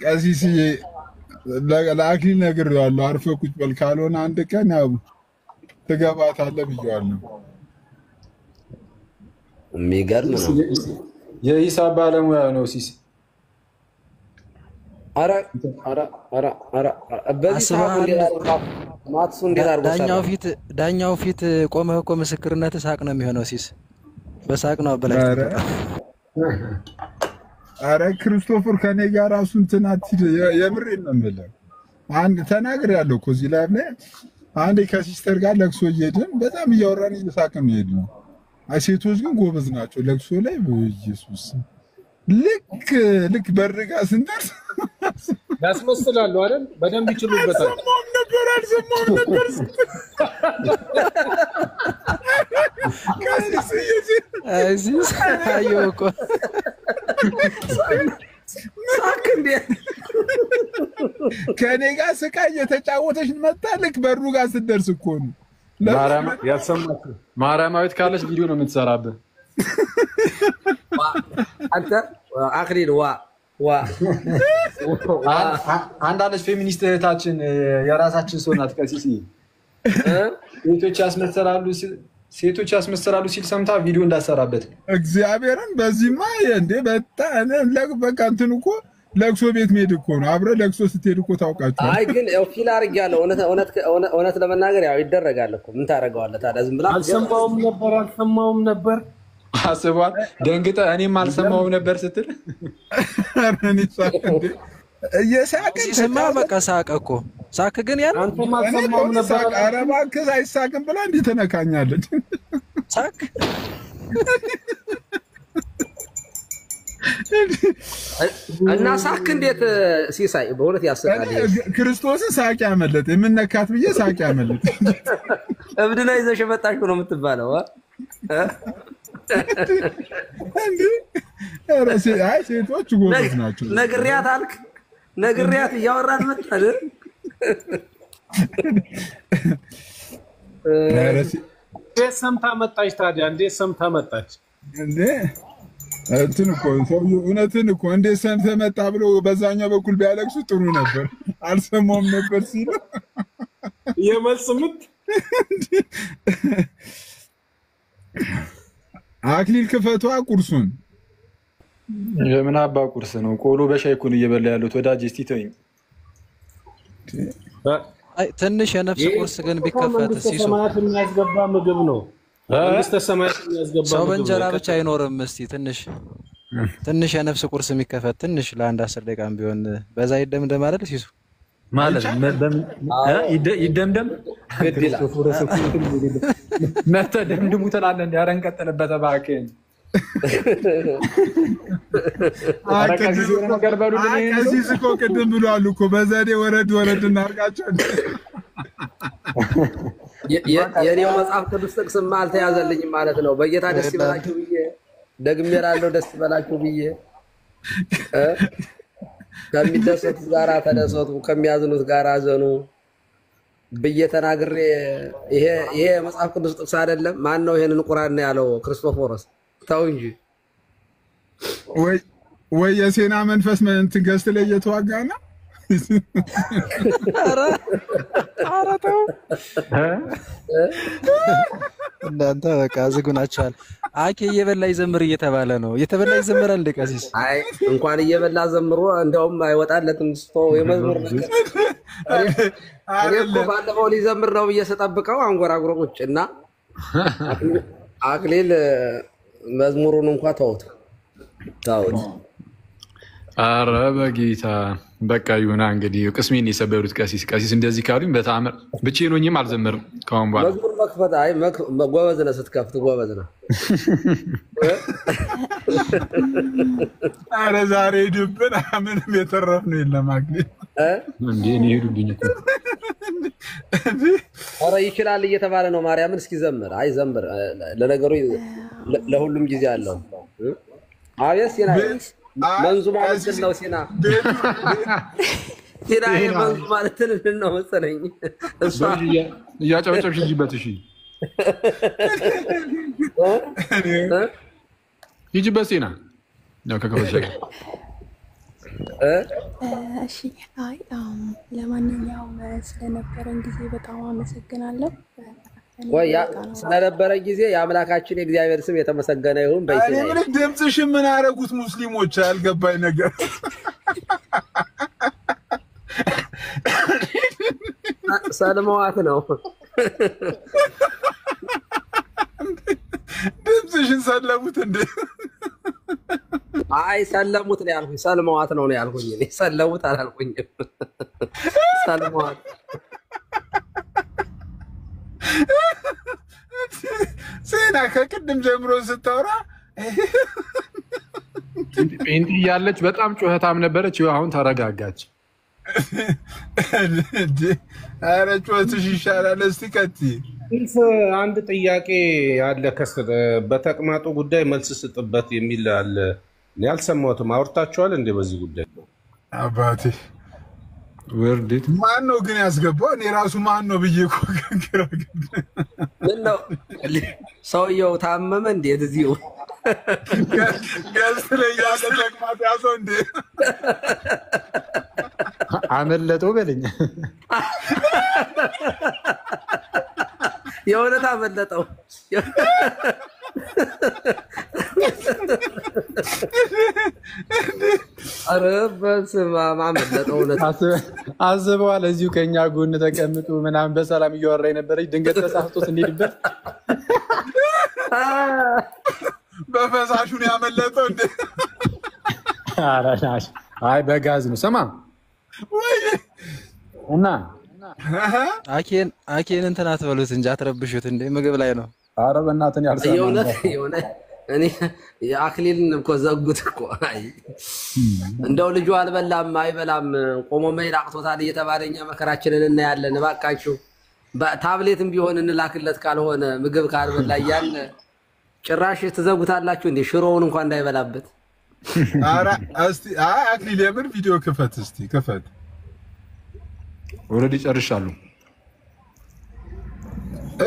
ቀሲስዬ ለአክሊል ነግሬዋለሁ። አርፈህ ቁጭ በል ካልሆነ አንድ ቀን ያው ትገባታለህ ብዬዋለሁ። የሚገርም ነው። የሂሳብ ባለሙያ ነው ሲስ። ዳኛው ፊት ቆመህ እኮ ምስክርነት ሳቅ ነው የሚሆነው። ሲስ በሳቅ ነው አበላሽ። አረ ክርስቶፈር ከኔ ጋር ራሱ እንትን አትሂድ። የምሬን ነው የምልህ። አንድ ተናግሬያለሁ እኮ እዚህ ላይ አንዴ ከሲስተር ጋር ለቅሶ እየሄድን በጣም እያወራን እየሳቅን ነው። ሴቶች ግን ጎበዝ ናቸው ለቅሶ ላይ። በኢየሱስ ልክ በርጋ ስንደርስ ያስመስላሉ አይደል? በደንብ ይችሉበታል። አልሰማሁም ነበር ከኔ ጋር ስቃ እየተጫወተች መጣ። ልክ በሩ ጋር ስትደርስ እኮ ነው ማርያማዊት ካለች ቪዲዮ ነው የምትሰራብህ አንተ አክሊል። አንዳንድ ፌሚኒስት እህታችን የራሳችን ሰው ናት ቀሲስ። ሴቶች ያስመሰላሉ ሲል ሰምታ ቪዲዮ እንዳሰራበት እግዚአብሔርን። በዚህማ እንዴ በቃ እንትን እኮ ለቅሶ ቤት መሄድ እኮ ነው። አብረህ ለቅሶ ስትሄድ እኮ ታውቃቸዋል። አይ ግን ያው ፊል አድርጌያለሁ። እውነት ለመናገር ያው ይደረጋል እኮ ምን ታደርገዋለህ ታዲያ? ዝም ብላ አልሰማውም ነበር አስቧል። ደንግጠ እኔም አልሰማውም ነበር ስትል ሲስማ በቃ ሳቀ እኮ ሳቅ። ግን ያን አንተም አልሰማውም ነበር። ኧረ እባክህ አይሳቅም ብላ እንዲህ ተነካኛለች። ሳቅ እና ሳክ እንዴት ሲሳይ በእውነት ያስቃል። ክርስቶስን ሳቅ ያመለጥ የምነካት ብዬ ሳቅ ያመለጥ እብድና ይዘሽ መጣሽ ነው የምትባለው። አይ ሴቶች ጎበዝ ናቸው። ነግሪያት አልክ ነግሪያት እያወራን መጣል። እንዴት ሰምታ መጣች ታዲያ? እንዴት ሰምታ መጣች እንዴ? እንትን እኮ ሰውዬው እውነትን እኮ እንዴት ሰምተህ መጣ ብሎ በዛኛው በኩል ቢያለቅሱ ጥሩ ነበር። አልሰማውም ነበር ሲሉ የመልስ ምት አክሊል ክፈቷ ቁርሱን። የምን አባ ቁርስ ነው? ቆሎ በሻይ እኮ ነው እየበላ ያሉት። ወዳጅ እስቲ ተወኝ። አይ ትንሽ የነፍስ ቁርስ ግን ቢከፈት ሲሱ ሰማያት የሚያስገባ ምግብ ነው። መንግስተ ሰማያት የሚያስገባ ሰው በእንጀራ ብቻ አይኖርም። እስቲ ትንሽ የነፍስ ቁርስ የሚከፈት ትንሽ ለአንድ 10 ደቂቃም ቢሆን በዛ ይደምደም አይደል ሲሱ ማለት ይደምደም መተ ደምድሙ ትላለህ። እንደ ኧረ እንቀጥልበት እባክህን። ቀሲስ እኮ ቅድም ብሏል እኮ በዘዴ ወረድ እናድርጋቸው። የኔው መጽሐፍ ቅዱስ ጥቅስማ አልተያዘልኝም ማለት ነው። በጌታ ደስ ይበላችሁ ብዬ ደግሜ እላለሁ፣ ደስ ይበላችሁ ብዬ ከሚደሰቱት ጋር ተደሰቱ፣ ከሚያዝኑት ጋር አዘኑ ብዬ ተናግሬ ይሄ መጽሐፍ ቅዱስ ጥቅስ አይደለም። ማን ነው ይሄንን ቁርአን ያለው? ክርስቶፎሮስ ተው እንጂ። ወይ የሴና መንፈስ እንትን ገዝት ላይ እየተዋጋ ነው። ኧረ ተው እናንተ በቃ ዝጉ ናችኋል። አኬ እየበላ ይዘምር እየተባለ ነው። እየተበላ ይዘምራል እንደ ቀሲስ። አይ እንኳን እየበላ ዘምሮ እንደውም አይወጣለትም ስቶ የመዝሙር ነገር። እኔ እኮ ባለፈው ሊዘምር ነው ብዬ ስጠብቀው አንጎራጉሮ ቁጭ እና አክሊል መዝሙሩን እንኳ ተውት። ኧረ በጌታ በቃ ይሁና እንግዲህ። ቅስሜን የሰበሩት ቀሲስ እንደዚህ ካሉኝ በተአምር ብቻዬን ሆኜም አልዘምርም ከአሁን በኋላ። መዝሙር መክፈት አይ ጎበዝ ነህ፣ ስትከፍት ጎበዝ ነህ። ኧረ ዛሬ ሂዱብን፣ ምንም የተረፍነው የለም። አክሊል እንዴ እኔ ሄዱብኝ እኮ። ኧረ ይችላል እየተባለ ነው። ማርያምን እስኪ ዘምር። አይ ዘምር፣ ለነገሩ ለሁሉም ጊዜ አለው። አቤት ሲና መንዙ ማለት ነው። ሲና መንዙ ማለት ነው መሰለኝ። እሷ እያጨበጨብሽ ሂጂበት። እሺ ሂጂበት ሲና ያው ከከፈለሽ። እሺ አይ ለማንኛውም ስለነበረን ጊዜ በጣም አመሰግናለሁ። ስለነበረ ጊዜ የአምላካችን የእግዚአብሔር ስም የተመሰገነ ይሁን። ምን ድምፅሽን ምን አደረጉት ሙስሊሞች? ያልገባኝ ነገር ሰልመዋት ነው። ድምፅሽን ሰለሙት እንዴ? አይ ሰለሙት ነው ያልኩኝ። ሰልመዋት ነው ያልኩኝ። እኔ ሰለሙት አላልኩኝም። ሰልመዋት ሴና ከቅድም ጀምሮ ስታወራ ጴንጤ እያለች በጣም ጩኸታም ነበረች። አሁን ተረጋጋች። ኧረ ጩኸትሽ ይሻላል። እስቲ ቀጥይ። አንድ ጥያቄ አለ። በተቅማጡ ጉዳይ መልስ ስጥበት የሚል አለ። እኔ አልሰማሁትም። አውርታችኋል እንዴ በዚህ ጉዳይ? አባቴ ወርዴት ማን ነው ግን ያስገባው? እኔ ራሱ ማን ነው ብዬ እኮ ምን ነው ሰውየው ታመመ እንዴት? እዚሁ ገዝት ላይ ያለ ተቅማጥ ያዘው እንዴ? አመለጠው በለኝ። የእውነት አመለጠው። ኧረ በስመ አብ አመለጠው። እውነት አስበዋል። እዚሁ ከኛ ጎን ተቀምጡ ምናምን በሰላም እያወራ የነበረች ድንገት ተሳስቶ ስንሄድበት በፈሳሹን ያመለጠው እንደ አይ በጋዝ ነው። ስማ እና አኬን እንትን አትበሉት እንጂ አትረብሹት። እንደ ምግብ ላይ ነው። ኧረ በእናትህ ያልሰማ እኔ የአክሊልን እኮ ዘጉት እኮ። እንደው ልጁ አልበላም አይበላም ቆሞ መሄድ አቅቶታል እየተባለ እኛ መከራችንን እናያለን። እባካችሁ ታብሌትም ቢሆን እንላክለት፣ ካልሆነ ምግብ ካልበላ እያለ ጭራሽ ትዘጉታላችሁ እንዴ? ሽሮውን እንኳን እንዳይበላበት። ኧረ እስቲ አክሊል የምር ቪዲዮ ክፈት እስቲ ክፈት። ኦልሬዲ ጨርሻለሁ።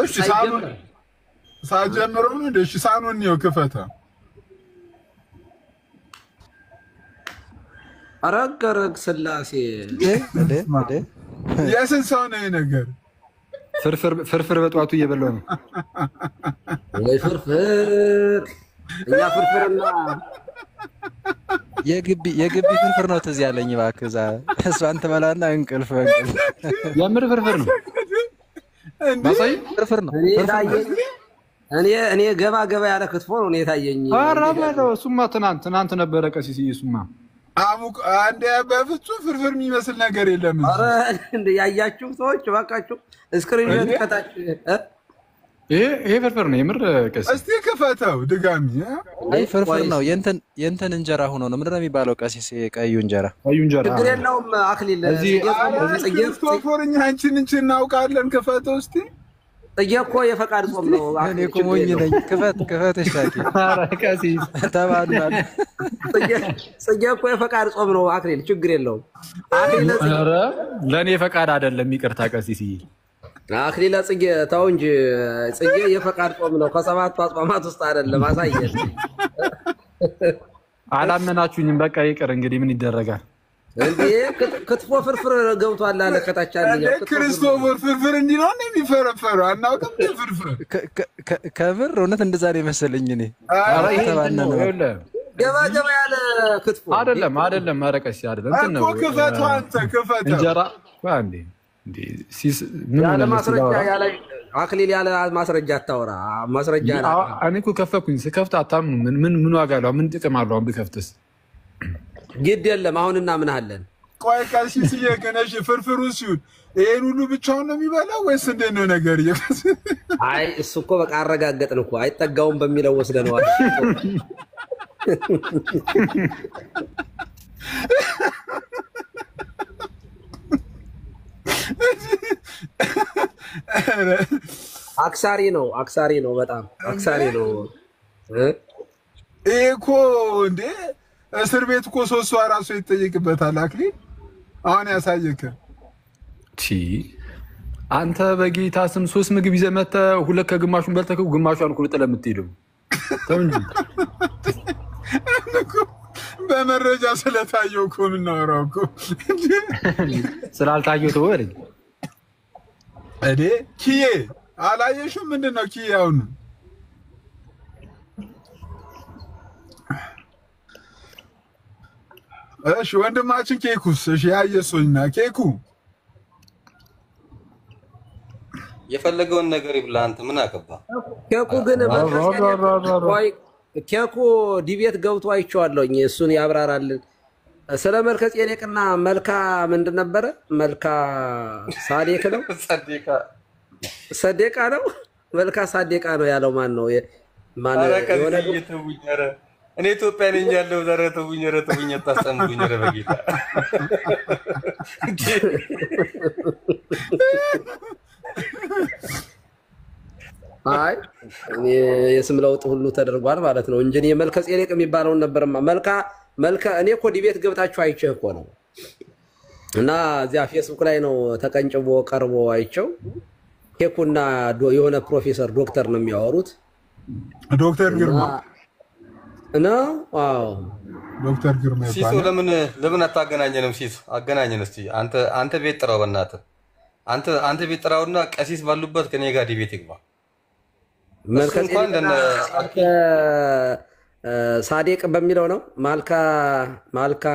እሺ ሳጀምረው ነው እንዴ? እሺ ሳኑን ነው ክፈታ። አረገረግ ስላሴ የስንት ሰው ነው ይሄ ነገር? ፍርፍር በጠዋቱ እየበላሁ ነው። ወይ ፍርፍር እኛ ፍርፍርና የግቢ ፍርፍር ነው ትዝ ያለኝ። እባክህ እሷን ትበላና እንቅልፍ የምር ፍርፍር ነው። ማሳይ ፍርፍር ነው። እኔ ገባ ያለ ክትፎ ነው የታየኝ። ኧረ በለው እሱማ ትናንት ነበረ ቀሲስ። እሱማ አንዴ በፍጹም ፍርፍር የሚመስል ነገር የለም። ኧረ እንደ ያያችሁ ሰዎች እባካችሁ ስክሪንሾት ከታች ይሄ ፍርፍር ነው የምር ቀሲስ። እስቲ ክፈተው ድጋሚ። አይ ፍርፍር ነው። የእንትን እንጀራ ሆኖ ነው። ምንድን ነው የሚባለው ቀሲስ? ቀዩ እንጀራ ችግር የለውም። አክሊል ክርስቶፎርኛ አንቺን እናውቃለን። ክፈተው እስቲ። ጽጌ እኮ የፈቃድ ጾም ነው። እኔ እኮ ሞኝ ነኝ። ክፈት እሻኪ ቀሲስ ተባሏል። ጽጌ እኮ የፈቃድ ጾም ነው። አክሊል ችግር የለውም። ኧረ ለእኔ ፈቃድ አይደለም ይቅርታ ቀሲስ። አክሊለ ጽጌ ተው እንጂ። ጽጌ የፈቃድ ጾም ነው። ከሰባቱ አጽዋማት ውስጥ አይደለም። አሳየን። አላመናችሁኝም። በቃ ይቅር እንግዲህ ምን ይደረጋል። እንዴ ክትፎ ፍርፍር ገብቷል አለ ከታች አንደኛው። ክርስቶፎር ፍርፍር እንዲህ ነው የሚፈረፈረው። አናውቅም። ፍርፍር ከምር እውነት እንደዛ ነው የመሰለኝ እኔ። ገባ ያለ ክትፎ አይደለም። ኧረ ቀሲስ አይደለም። እንትን ነው ክፈቱ አንተ ክፈተው። እንጀራ አንዴ ያለ ማስረጃ ያለ አክሊል ያለ ማስረጃ አታወራ። ማስረጃ እኔ እኮ ከፈኩኝ። ስከፍት አታምኑ። ምን ዋጋ አለው? ምን ጥቅም አለው? አሁን ብከፍትስ? ግድ የለም አሁን እናምናለን። ቆይ ቀሲስ እየገነሽ ፍርፍሩ ሲሆን ይሄን ሁሉ ብቻውን ነው የሚበላው ወይስ እንዴት ነው ነገር? አይ እሱ እኮ በቃ አረጋገጥን እኮ አይጠጋውም በሚለው ወስደነዋል። አክሳሪ ነው። በጣም አክሳሪ ነው። ይሄ እኮ እንዴ እስር ቤት እኮ 3 ሰው ራሱ ይጠየቅበታል። አክሊል አሁን ያሳየከ አንተ በጌታ ስም 3 ምግብ ይዘህ መተህ 2 ከግማሹን በልተህ ግማሹን እኮ ጥለህ የምትሄደው ተው እንጂ። በመረጃ ስለታየው እኮ የምናወራው እኮ ስላልታየው ተው በለኝ። እዴ ኪዬ አላየሽም? ምንድን ነው ኪዬ? አሁን እሺ ወንድማችን ኬኩስ? እሺ ያየሶኝና ኬኩ የፈለገውን ነገር ይብላ። አንተ ምን አገባ? ኬኩ ግን ኬኩ ዲቤት ገብቶ አይቼዋለሁኝ። እሱን ያብራራልን። ስለ መልከ ጼዴቅና መልካ ምንድን ነበረ? መልካ ሳዴቅ ነው ሰዴቃ ነው። መልካ ሳዴቃ ነው ያለው ማን ነው? እኔ ኢትዮጵያ ነኝ ያለው። ኧረ ተውኝ አታስጠምዱኝ። ኧረ በጌታ አይ የስም ለውጥ ሁሉ ተደርጓል ማለት ነው እንጂ መልከ ጼዴቅ የሚባለውን ነበርማ። መልካ እኔ እኮ ዲቤት ገብታችሁ አይቼህ እኮ ነው። እና እዚያ ፌስቡክ ላይ ነው ተቀንጭቦ ቀርቦ አይቼው። ኬኩና የሆነ ፕሮፌሰር ዶክተር ነው የሚያወሩት። ዶክተር ግርማ ነው። አዎ ዶክተር ግርማ ሲሶ ለምን አታገናኘንም? ሲሶ አገናኘን እስቲ። አንተ ቤት ጥራው በእናትህ። አንተ ቤት ጥራውና ቀሲስ ባሉበት ከኔ ጋር ዲቤት ይግባ። ሳዴቅ በሚለው ነው። ማልካ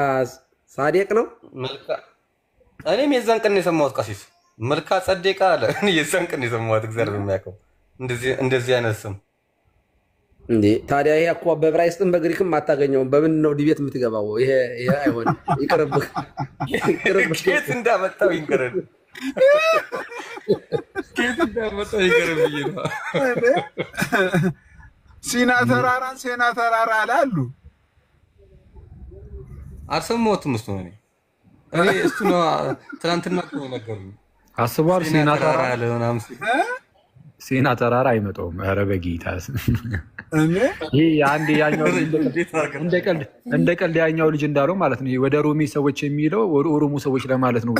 ሳዴቅ ነው። መልካ እኔም የዛን ቀን የሰማሁት ቀሲስ መልካ ጸደቃ አለ። እኔ የዛን ቀን የሰማሁት እግዚአብሔር የሚያውቀው እንደዚህ አይነት ስም እንዴ! ታዲያ ይሄ እኮ በዕብራይስጥም በግሪክም አታገኘውም። በምን ነው ዲቤት የምትገባው? ይሄ አይሆንም። ይቅርብህ። ከየት እንዳመጣው ይንገረን። ከየት እንዳመጣው ይንገረን ብዬ ነው። ሲና ተራራን ሴና ተራራ አላሉ። አልሰማሁትም። እሱ ነው እኔ እሱ ነው ትናንትና ነው ነገሩኝ። አስቧል። ሲና ተራራ አለ ምናምን ሲና ተራራ አይመጣውም። ኧረ በጌታ ይሄ አንድ ያኛው እንደ ቀልድ ያኛው ልጅ እንዳለው ማለት ነው። ወደ ሮሚ ሰዎች የሚለው ወደ ኦሮሞ ሰዎች ለማለት ነው።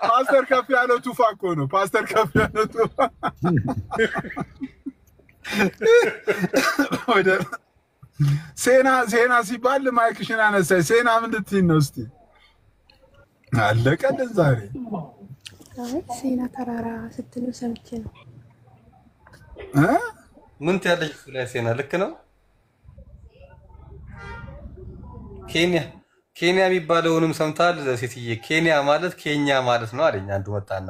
ፓስተር ከፍ ያለው ቱፋ እኮ ነው። ፓስተር ከፍ ያለው ቱፋ ሴና ሲባል ማይክሽን አነሳይ። ሴና ምን ልትይኝ ነው? እስቲ አለቀልን ዛሬ። ሴና ተራራ ስትሉ ሰምቼ ነው። ምን ትያለሽ? ላይ ሴና ልክ ነው። ኬንያ የሚባለውንም ሰምታል ሴትዬ? ኬንያ ማለት ኬኛ ማለት ነው አለኝ አንዱ መጣና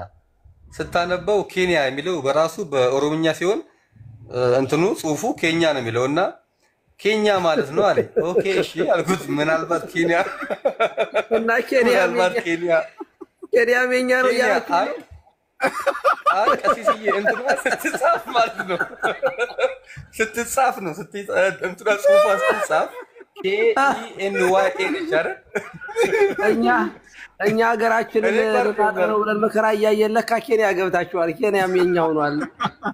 ስታነበው ኬንያ የሚለው በራሱ በኦሮምኛ ሲሆን እንትኑ ጽሁፉ ኬኛ ነው የሚለውና ኬኛ ማለት ነው አለኝ። ኦኬ እሺ አልኩት። ምናልባት ኬንያ እና ኬንያ ሜኛ ነው ያልኩት። ቀሲስዬ እንትኑ ስትጻፍ ማለት ነው ስትጻፍ ነው እንትኑ ጽሁፏ ስትጻፍ KENYA እኛ ሀገራችንን ነው ብለን መከራ እያየን ለካ ኬንያ ገብታችኋል። ኬንያም የኛ ሆኗል።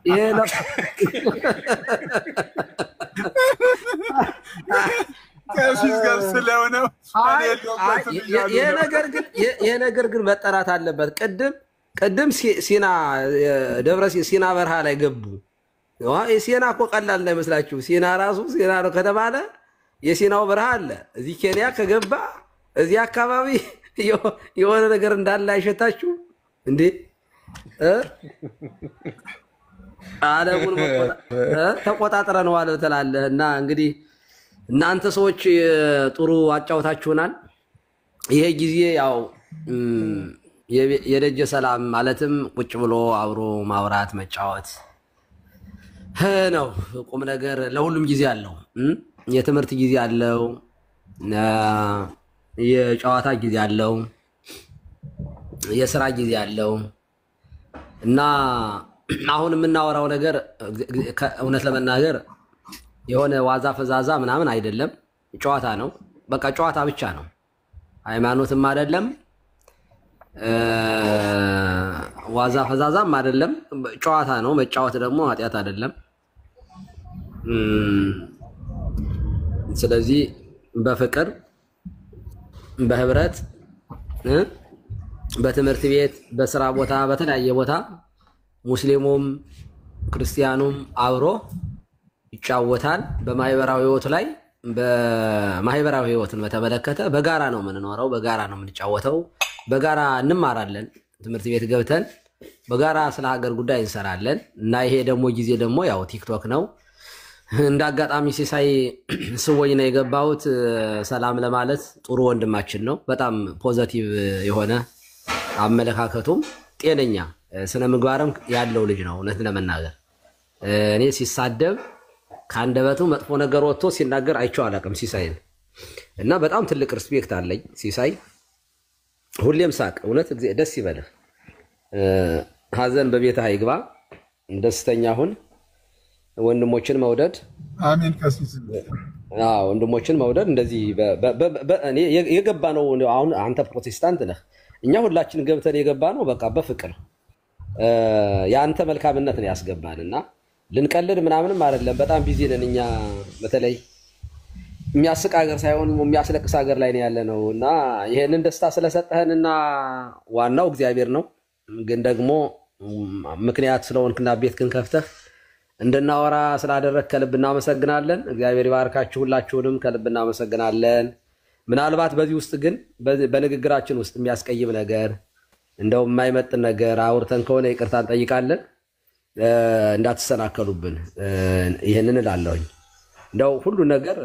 ይሄ ነው ከሲስ ጋር ስለሆነው ይሄ ነገር ግን መጠራት አለበት። ቅድም ሲና ደብረ ሲና በረሃ ላይ ገቡ። ሲና እኮ ቀላል እንዳይመስላችሁ። ሲና ራሱ ሲና ነው ከተባለ የሲናው በረሃ አለ። እዚህ ኬንያ ከገባ እዚህ አካባቢ የሆነ ነገር እንዳለ አይሸታችሁ እንዴ? ዓለሙን ተቆጣጥረነዋል ትላለህ። እና እንግዲህ እናንተ ሰዎች ጥሩ አጫውታችሁናል። ይሄ ጊዜ ያው የደጀ ሰላም ማለትም ቁጭ ብሎ አብሮ ማውራት መጫወት ነው። ቁም ነገር ለሁሉም ጊዜ አለው። የትምህርት ጊዜ አለው፣ የጨዋታ ጊዜ አለው፣ የስራ ጊዜ አለው። እና አሁን የምናወራው ነገር እውነት ለመናገር የሆነ ዋዛ ፈዛዛ ምናምን አይደለም፣ ጨዋታ ነው። በቃ ጨዋታ ብቻ ነው። ሃይማኖትም አይደለም፣ ዋዛ ፈዛዛም አይደለም፣ ጨዋታ ነው። መጫወት ደግሞ ኃጢአት አይደለም። ስለዚህ በፍቅር በህብረት በትምህርት ቤት በስራ ቦታ በተለያየ ቦታ ሙስሊሙም ክርስቲያኑም አብሮ ይጫወታል። በማህበራዊ ህይወት ላይ በማህበራዊ ህይወትን በተመለከተ በጋራ ነው የምንኖረው፣ በጋራ ነው የምንጫወተው፣ በጋራ እንማራለን። ትምህርት ቤት ገብተን በጋራ ስለ ሀገር ጉዳይ እንሰራለን። እና ይሄ ደግሞ ጊዜ ደግሞ ያው ቲክቶክ ነው። እንደ አጋጣሚ ሲሳይ ስወኝ ነው የገባሁት ሰላም ለማለት። ጥሩ ወንድማችን ነው። በጣም ፖዘቲቭ የሆነ አመለካከቱም ጤነኛ ስነ ምግባርም ያለው ልጅ ነው። እውነት ለመናገር እኔ ሲሳደብ ከአንደበቱ መጥፎ ነገር ወጥቶ ሲናገር አይቼው አላውቅም ሲሳይን። እና በጣም ትልቅ ሪስፔክት አለኝ ሲሳይ። ሁሌም ሳቅ። እውነት ደስ ይበልህ። ሀዘን በቤትህ አይግባ። ደስተኛ ሁን። ወንድሞችን መውደድ። አሜን። ከሲስ ወንድሞችን መውደድ እንደዚህ እኔ የገባ ነው። አሁን አንተ ፕሮቴስታንት ነህ፣ እኛ ሁላችን ገብተን የገባ ነው በቃ በፍቅር የአንተ መልካምነት ነው ያስገባን። እና ልንቀልድ ምናምንም አይደለም። በጣም ቢዚ ነን እኛ። በተለይ የሚያስቅ ሀገር ሳይሆን የሚያስለቅስ ሀገር ላይ ነው ያለ ነው። እና ይሄንን ደስታ ስለሰጠህንና ዋናው እግዚአብሔር ነው። ግን ደግሞ ምክንያት ስለሆንክና ቤትህን ከፍተህ እንድናወራ ስላደረግ ከልብ እናመሰግናለን። እግዚአብሔር ይባርካችሁ ሁላችሁንም ከልብ እናመሰግናለን። ምናልባት በዚህ ውስጥ ግን በንግግራችን ውስጥ የሚያስቀይም ነገር እንደው የማይመጥን ነገር አውርተን ከሆነ ይቅርታ እንጠይቃለን። እንዳትሰናከሉብን ይሄንን እላለሁኝ። እንደው ሁሉ ነገር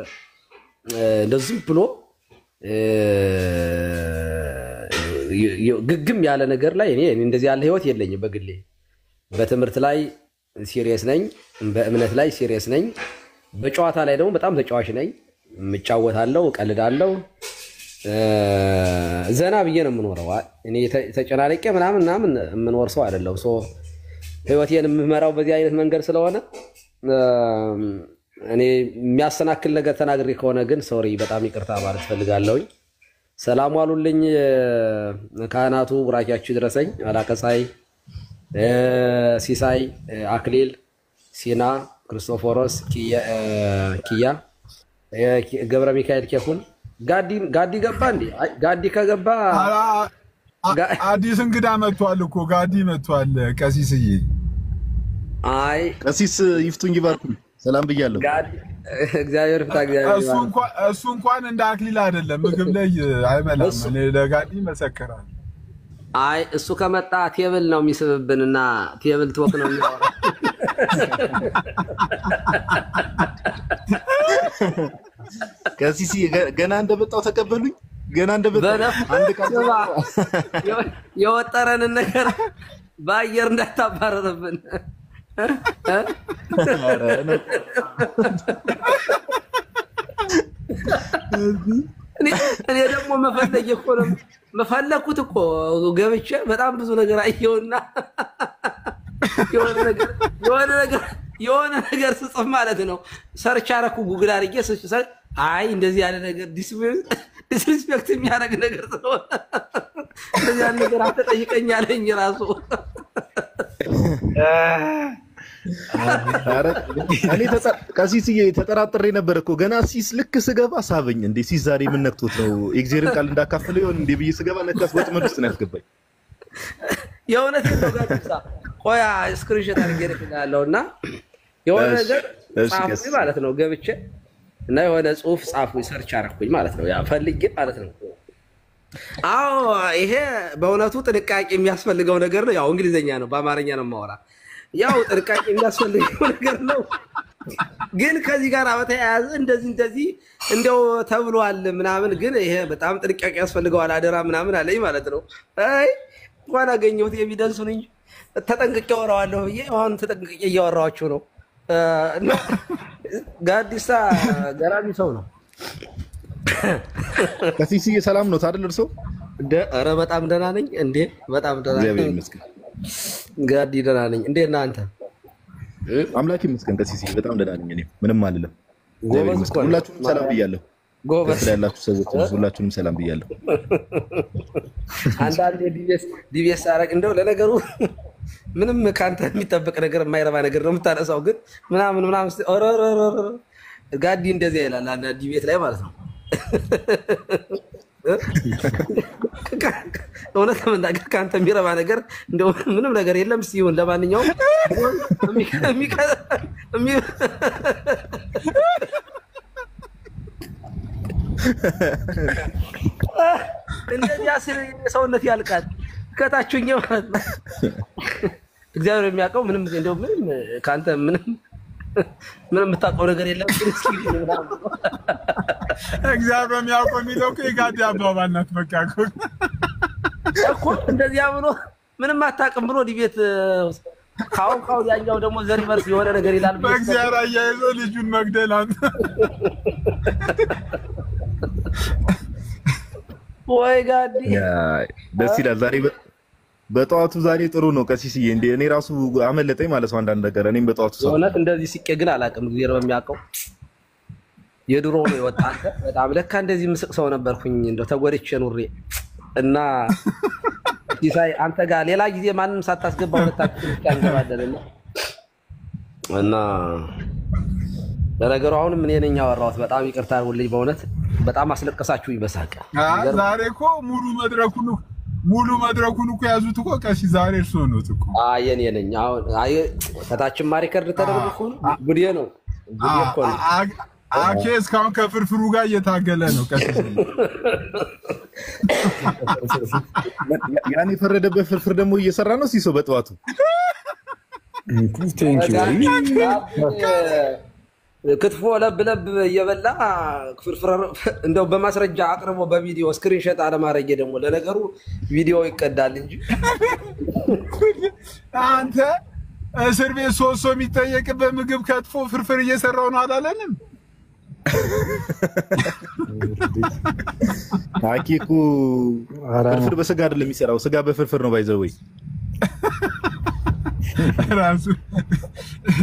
እንደዚህ ብሎ ግግም ያለ ነገር ላይ እኔ እንደዚህ ያለ ህይወት የለኝም በግሌ። በትምህርት ላይ ሲሪየስ ነኝ፣ በእምነት ላይ ሲሪየስ ነኝ፣ በጨዋታ ላይ ደግሞ በጣም ተጫዋች ነኝ። እጫወታለሁ፣ እቀልዳለሁ፣ ዘና ብዬ ነው የምኖረው። እኔ ተጨናነቄ ምናምን የምኖር ሰው አይደለም። ህይወቴን የምመራው በዚህ አይነት መንገድ ስለሆነ እኔ የሚያሰናክል ነገር ተናግሬ ከሆነ ግን ሶሪ በጣም ይቅርታ ማለት ፈልጋለሁኝ። ሰላም ዋሉልኝ ካህናቱ፣ ቡራኪያችሁ ይድረሰኝ። አላቀሳይ፣ ሲሳይ፣ አክሊል፣ ሲና፣ ክርስቶፎሮስ፣ ኪያ፣ ገብረ ሚካኤል፣ ኬኩን፣ ጋዲ ገባ እንዴ? ጋዲ ከገባ አዲስ እንግዳ መጥቷል እኮ ጋዲ መጥቷል። ቀሲስዬ አይ ቀሲስ ይፍቱኝ ይባርኩኝ። ሰላም ብያለሁ። እግዚአብሔር ፍታ እግዚአብሔር እሱ እንኳን እንደ አክሊል አይደለም ምግብ ላይ አይበላም። እኔ ለጋዲ መሰከራል። አይ እሱ ከመጣ ቴብል ነው የሚስብብንና ቴብል ቶክ ነው የሚያወራው። ቀሲስ ገና እንደመጣው ተቀበሉኝ። ገና እንደመጣው አንድ ቃል የወጠረን ነገር በአየር እንዳታባረረብን። እኔ ደግሞ መፈለግ እኮ ነው መፈለኩት እኮ ገብቼ በጣም ብዙ ነገር አየውና የሆነ ነገር ስጽፍ ማለት ነው ሰርች አደረኩ ጉግል አድርጌ ስጽፍ አይ እንደዚህ ያለ ነገር ዲስሪስፔክት የሚያደርግ ነገር ስለሆነ እንደዚህ ያለ ነገር አትጠይቀኝ አለኝ ራሱ። እኔ ቀሲስዬ ተጠራጥሬ ነበር እኮ ገና ሲስ ልክ ስገባ ሳበኝ። እንዴ ሲስ ዛሬ ምን ነክቶት ነው የእግዚአብሔርን ቃል እንዳካፈለ ይሆን እንዴ ብዬ ስገባ ነካስ ወጥመድ ውስጥ ነው ያስገባኝ። የእውነት ነው ጋር ቆያ ስክሪንሾት አድርጌ ልክላለሁና የሆነ ነገር ጻፉኝ ማለት ነው ገብቼ እና የሆነ ጽሁፍ ጻፉኝ ሰርች አደረኩኝ ማለት ነው ያ ፈልጌ ማለት ነው። አዎ ይሄ በእውነቱ ጥንቃቄ የሚያስፈልገው ነገር ነው። ያው እንግሊዘኛ ነው በአማርኛ ነው የማወራ። ያው ጥንቃቄ የሚያስፈልገው ነገር ነው። ግን ከዚህ ጋር በተያያዘ እንደዚህ እንደው ተብሏል ምናምን ግን ይሄ በጣም ጥንቃቄ ያስፈልገዋል አደራ ምናምን አለኝ ማለት ነው። አይ እንኳን አገኘሁት ኤቪደንሱን እንጂ ተጠንቅቄ አወራዋለሁ ብዬ አሁን ተጠንቅቄ እያወራኋችሁ ነው። ጋዲሳ ገራሚ ሰው ነው። ቀሲስዬ ሰላም ነው ታደል እርሶ? ኧረ በጣም ደህና ነኝ። እንዴ በጣም ደህና ነኝ። ጋዲ ደህና ነኝ። እንዴት ነህ አንተ? አምላክ ይመስገን ቀሲስዬ በጣም ደህና ነኝ። እኔ ምንም አልልም። ሁላችሁንም ሰላም ብያለሁ። ጎበዝ ያላችሁ ሰዎች ሁላችሁንም ሰላም ብያለሁ። አንዳንዴ ዲቪኤስ አረግ እንደው ለነገሩ ምንም ካንተ የሚጠበቅ ነገር የማይረባ ነገር ነው የምታነሳው ግን ምናምን ጋዲ እንደዚህ ይላል አንዳንድ ዲቤት ላይ ማለት ነው። እውነት ለመናገር ካንተ የሚረባ ነገር እንደው ምንም ነገር የለም። እስኪ ይሁን ለማንኛውም እንደዚህ ያስል ሰውነት ያልቃል ከታችኛው ማለት ነው። እግዚአብሔር የሚያውቀው ምንም እንደው ምንም ካንተ ምንም የምታውቀው ነገር የለም። እግዚአብሔር የሚያውቀው የሚለው የጋዲ አባባል ናት። በቃ እኮ እንደዚያ ብሎ ምንም አታውቅም ብሎ ዲቤት ካሁን ያኛው ደግሞ ዘሪቨርስ የሆነ ነገር ይላል። በእግዚአብሔር አያይዞ ልጁን መግደል አንተ ወይ ጋዲ ደስ ይላል። ዛሬ በጠዋቱ ዛሬ ጥሩ ነው ቀሲስዬ። እንደ እኔ ራሱ አመለጠኝ ማለት ነው አንዳንድ ነገር። እኔም በጠዋቱ ሰው እውነት እንደዚህ ሲቄ ግን አላውቅም። እግዚአብሔር በሚያውቀው የድሮ ነው የወጣው። በጣም ለካ እንደዚህ ምስቅ ሰው ነበርኩኝ እንደው ተጎድቼ ኑሬ እና ሲሳይ አንተ ጋር ሌላ ጊዜ ማንም ሳታስገባ ሁለታችን ብቻ እንገባለን እና ለነገሩ አሁንም እኔ ነኝ ያወራሁት። በጣም ይቅርታ አድርጉልኝ በእውነት በጣም አስለቀሳችሁኝ በሳቅ። ዛሬ እኮ ሙሉ መድረኩን እኮ ያዙት እኮ ቀሲስ ዛሬ እርሶ ነው እኮ። የኔ ነኝ አሁን። ከታችን ማሪከርድ ተደርጎ እኮ ጉዴ ነው ጉዴ እኮ ነው። አኬ እስካሁን ከፍርፍሩ ጋር እየታገለ ነው ቀሲስ። ያን የፈረደበት ፍርፍር ደግሞ እየሰራ ነው ሲሶ በጠዋቱ ክትፎ ለብ እየበላ ፍርፍር እንደው በማስረጃ አቅርቦ በቪዲዮ ስክሪንሾት አለማድረግ ደግሞ ለነገሩ ቪዲዮ ይቀዳል እንጂ አንተ እስር ቤት 3 ሰው የሚጠየቅበት ምግብ ከትፎ ፍርፍር እየሰራው ነው አላለንም? አኪኩ ፍርፍር በስጋ አይደለም የሚሰራው፣ ስጋ በፍርፍር ነው ባይዘው ራሱ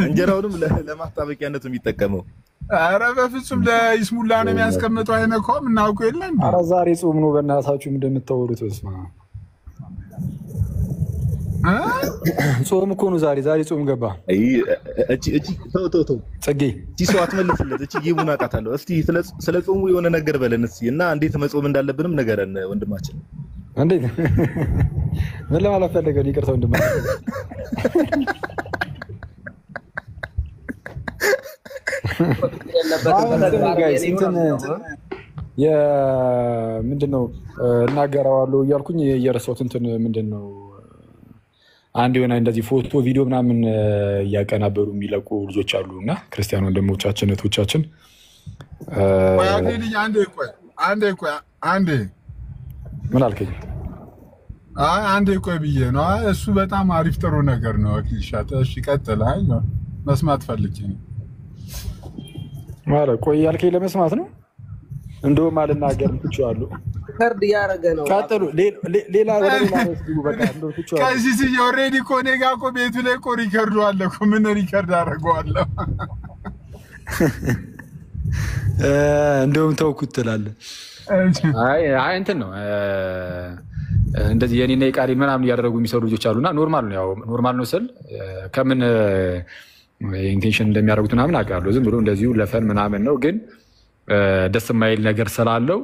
እንጀራውንም ለማጣበቂያነት የሚጠቀመው። ኧረ በፍጹም ለይስሙላ ነው የሚያስቀምጠው። አይነካውም። እናውቀው የለን። ኧረ ዛሬ ጾም ነው በእናታችሁ እንደምታወሩት። በስመ አብ ጾም እኮ ነው ዛሬ ጾም ገባ። ተው ጽጌ ሰው አትመልስለት። እቺ ጌሙን አውቃታለሁ። እስቲ ስለ ጾሙ የሆነ ነገር በለን እስቲ እና እንዴት መጾም እንዳለብንም ነገረን ወንድማችን። እንዴት ምን ለማለት ፈልገህ? ይቅርታ ወንድማችን ምንድነው እናገረዋለሁ እያልኩኝ እየረሳሁት እንትን ምንድነው አንድ የሆነ እንደዚህ ፎቶ ቪዲዮ ምናምን እያቀናበሩ የሚለቁ ልጆች አሉ እና ክርስቲያን ወንድሞቻችን እህቶቻችን አንዴ ምን አልከኝ? አንዴ ቆይ ብዬ ነው። እሱ በጣም አሪፍ ጥሩ ነገር ነው። አክሊሻት እሺ ቀጥል። አይ መስማት ፈልጌ ነው ማለት ቆይ ያልከኝ ለመስማት ነው። እንደውም አልናገርም ትችዋለሁ። ከርድ ያረገ ነው። ቀጥሉ። ሌላ ወደ ሌላ ነው። በቃ እንደው ትችዋለሁ። ከዚህ ኦሬዲ እኮ እኔ ጋር እኮ ቤቱ ላይ እኮ ሪከርዱ አለ እኮ። ምን ሪከርድ አደርገዋለሁ? እንደውም ተውኩት ትላለህ። አይ እንትን ነው እንደዚህ የኔና የቃሪ ምናምን እያደረጉ የሚሰሩ ልጆች አሉና ኖርማል ነው። ያው ኖርማል ነው ስል ከምን ኢንቴንሽን እንደሚያደርጉት ምናምን አውቃለሁ። ዝም ብሎ እንደዚሁ ለፈን ምናምን ነው። ግን ደስ የማይል ነገር ስላለው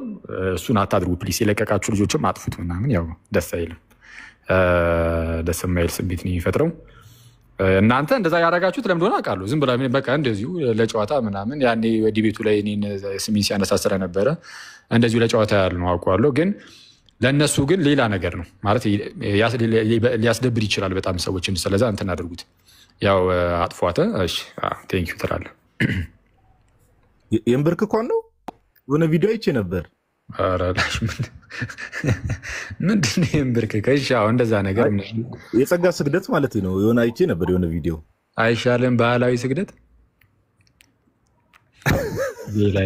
እሱን አታድርጉ ፕሊስ። የለቀቃችሁ ልጆችም አጥፉት ምናምን። ያው ደስ አይልም። ደስ የማይል ስሜት ነው የሚፈጥረው። እናንተ እንደዛ ያደረጋችሁት ለምን እንደሆነ አውቃለሁ። ዝም ብላ በቃ እንደዚሁ ለጨዋታ ምናምን ያኔ ዲቤቱ ላይ እኔን ስሜን ሲያነሳስረ ነበረ። እንደዚሁ ለጨዋታ ያህል ነው አውቀዋለሁ። ግን ለእነሱ ግን ሌላ ነገር ነው ማለት ሊያስደብር ይችላል በጣም ሰዎችን። ስለዛ እንትን አድርጉት። ያው አጥፏተ። እሺ ቴንክ ዩ ትላለህ። የእንብርክኳን ነው የሆነ ቪዲዮ አይቼ ነበር። ኧረ ምንድን ነው የእንብርክክ? እሺ እንደዛ ነገር የጸጋ ስግደት ማለት ነው። የሆነ አይቼ ነበር የሆነ ቪዲዮ። አይሻልም ባህላዊ ስግደት ሌላ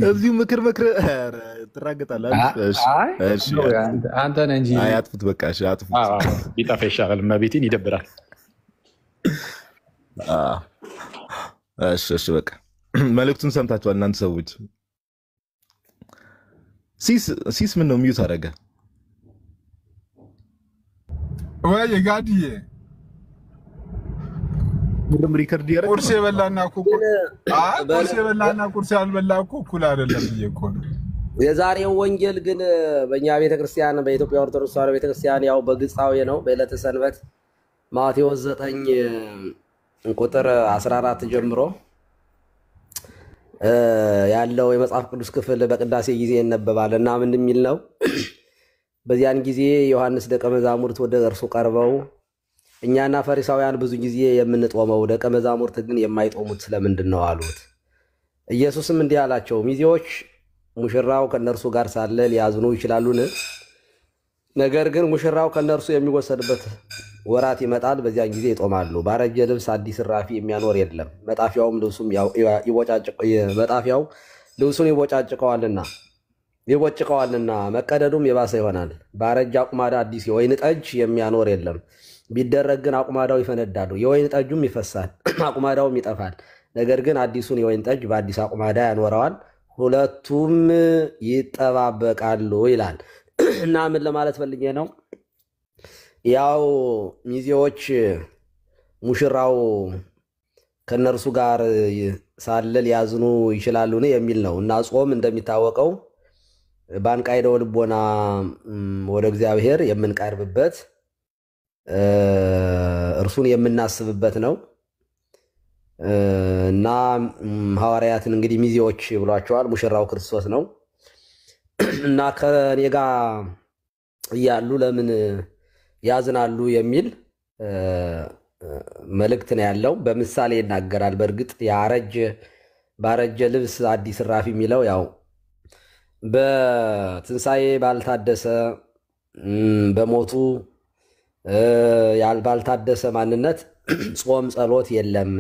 እዚሁ ምክር ትራገጣለህ። አንተ ነህ እንጂ አጥፉት። በቃ እሺ አጥፉት። ቢጠፋ ይሻላል። መቤቴን ይደብራል። እሺ በቃ መልዕክቱን ሰምታችኋል እናንተ ሰዎች። ሲስ ምን ነው ሚዩት አደረገ ወይ ጋዲዬ? ምንም ሪከርድ ያረጋል። ቁርስ የበላና ቁርስ ያልበላ እኮ እኩል አይደለም ብዬ እኮ ነው። የዛሬው ወንጌል ግን በእኛ ቤተክርስቲያን በኢትዮጵያ ኦርቶዶክስ ተዋሕዶ ቤተክርስቲያን ያው በግጻዊ ነው። በዕለተ ሰንበት ማቴዎስ 9 ቁጥር 14 ጀምሮ ያለው የመጽሐፍ ቅዱስ ክፍል በቅዳሴ ጊዜ ይነበባል እና ምን የሚል ነው? በዚያን ጊዜ ዮሐንስ ደቀ መዛሙርት ወደ እርሱ ቀርበው እኛና ፈሪሳውያን ብዙ ጊዜ የምንጦመው ደቀ መዛሙርት ግን የማይጦሙት ስለምንድን ነው አሉት። ኢየሱስም እንዲህ አላቸው፣ ሚዜዎች ሙሽራው ከነርሱ ጋር ሳለ ሊያዝኑ ይችላሉን? ነገር ግን ሙሽራው ከነርሱ የሚወሰድበት ወራት ይመጣል፣ በዚያን ጊዜ ይጦማሉ። ባረጀ ልብስ አዲስ እራፊ የሚያኖር የለም፣ መጣፊያው ልብሱን ይቦጭቀዋልና መቀደዱም የባሰ ይሆናል። ባረጀ አቁማዳ አዲስ የወይን ጠጅ የሚያኖር የለም፣ ቢደረግ ግን አቁማዳው ይፈነዳሉ፣ የወይን ጠጁም ይፈሳል፣ አቁማዳውም ይጠፋል። ነገር ግን አዲሱን የወይን ጠጅ በአዲስ አቁማዳ ያኖረዋል፣ ሁለቱም ይጠባበቃሉ ይላል። እና ምን ለማለት ፈልጌ ነው? ያው ሚዜዎች ሙሽራው ከነርሱ ጋር ሳለ ሊያዝኑ ይችላሉን የሚል ነው። እና ጾም እንደሚታወቀው ባንቃይደው ልቦና ወደ እግዚአብሔር የምንቀርብበት እርሱን የምናስብበት ነው። እና ሐዋርያትን እንግዲህ ሚዜዎች ብሏቸዋል። ሙሽራው ክርስቶስ ነው። እና ከኔ ጋር እያሉ ለምን ያዝናሉ የሚል መልእክት ነው ያለው። በምሳሌ ይናገራል። በእርግጥ ባረጀ ልብስ አዲስ እራፊ የሚለው ያው በትንሣኤ ባልታደሰ በሞቱ ባልታደሰ ማንነት ጾም ጸሎት የለም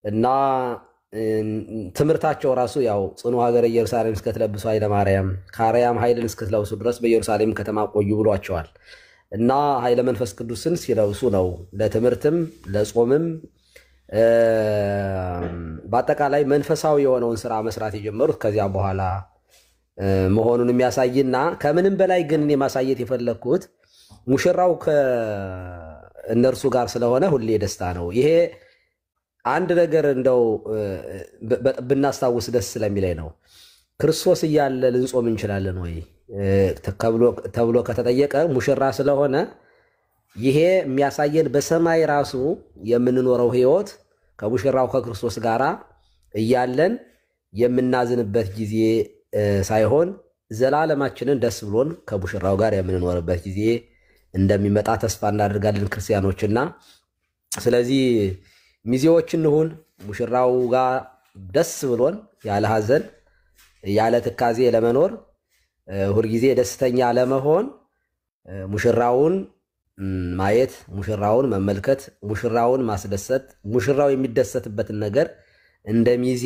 እና ትምህርታቸው ራሱ ያው ጽኑ ሀገረ ኢየሩሳሌም እስከትለብሱ ኃይለ ማርያም ከአርያም ኃይልን እስክትለብሱ ድረስ በኢየሩሳሌም ከተማ ቆዩ ብሏቸዋል። እና ኃይለ መንፈስ ቅዱስን ሲለብሱ ነው ለትምህርትም ለጾምም በአጠቃላይ መንፈሳዊ የሆነውን ስራ መስራት የጀመሩት ከዚያ በኋላ መሆኑን የሚያሳይና ከምንም በላይ ግን እኔ ማሳየት የፈለግኩት ሙሽራው ከእነርሱ ጋር ስለሆነ ሁሌ ደስታ ነው። ይሄ አንድ ነገር እንደው ብናስታውስ ደስ ስለሚለኝ ነው። ክርስቶስ እያለ ልንጾም እንችላለን ወይ ተብሎ ከተጠየቀ ሙሽራ ስለሆነ ይሄ የሚያሳየን በሰማይ ራሱ የምንኖረው ህይወት ከሙሽራው ከክርስቶስ ጋር እያለን የምናዝንበት ጊዜ ሳይሆን ዘላለማችንን ደስ ብሎን ከሙሽራው ጋር የምንኖርበት ጊዜ እንደሚመጣ ተስፋ እናደርጋለን ክርስቲያኖችና ስለዚህ ሚዜዎች እንሁን ሙሽራው ጋር ደስ ብሎን ያለ ሐዘን ያለ ትካዜ ለመኖር ሁልጊዜ ደስተኛ ለመሆን ሙሽራውን ማየት ሙሽራውን መመልከት ሙሽራውን ማስደሰት ሙሽራው የሚደሰትበትን ነገር እንደሚዜ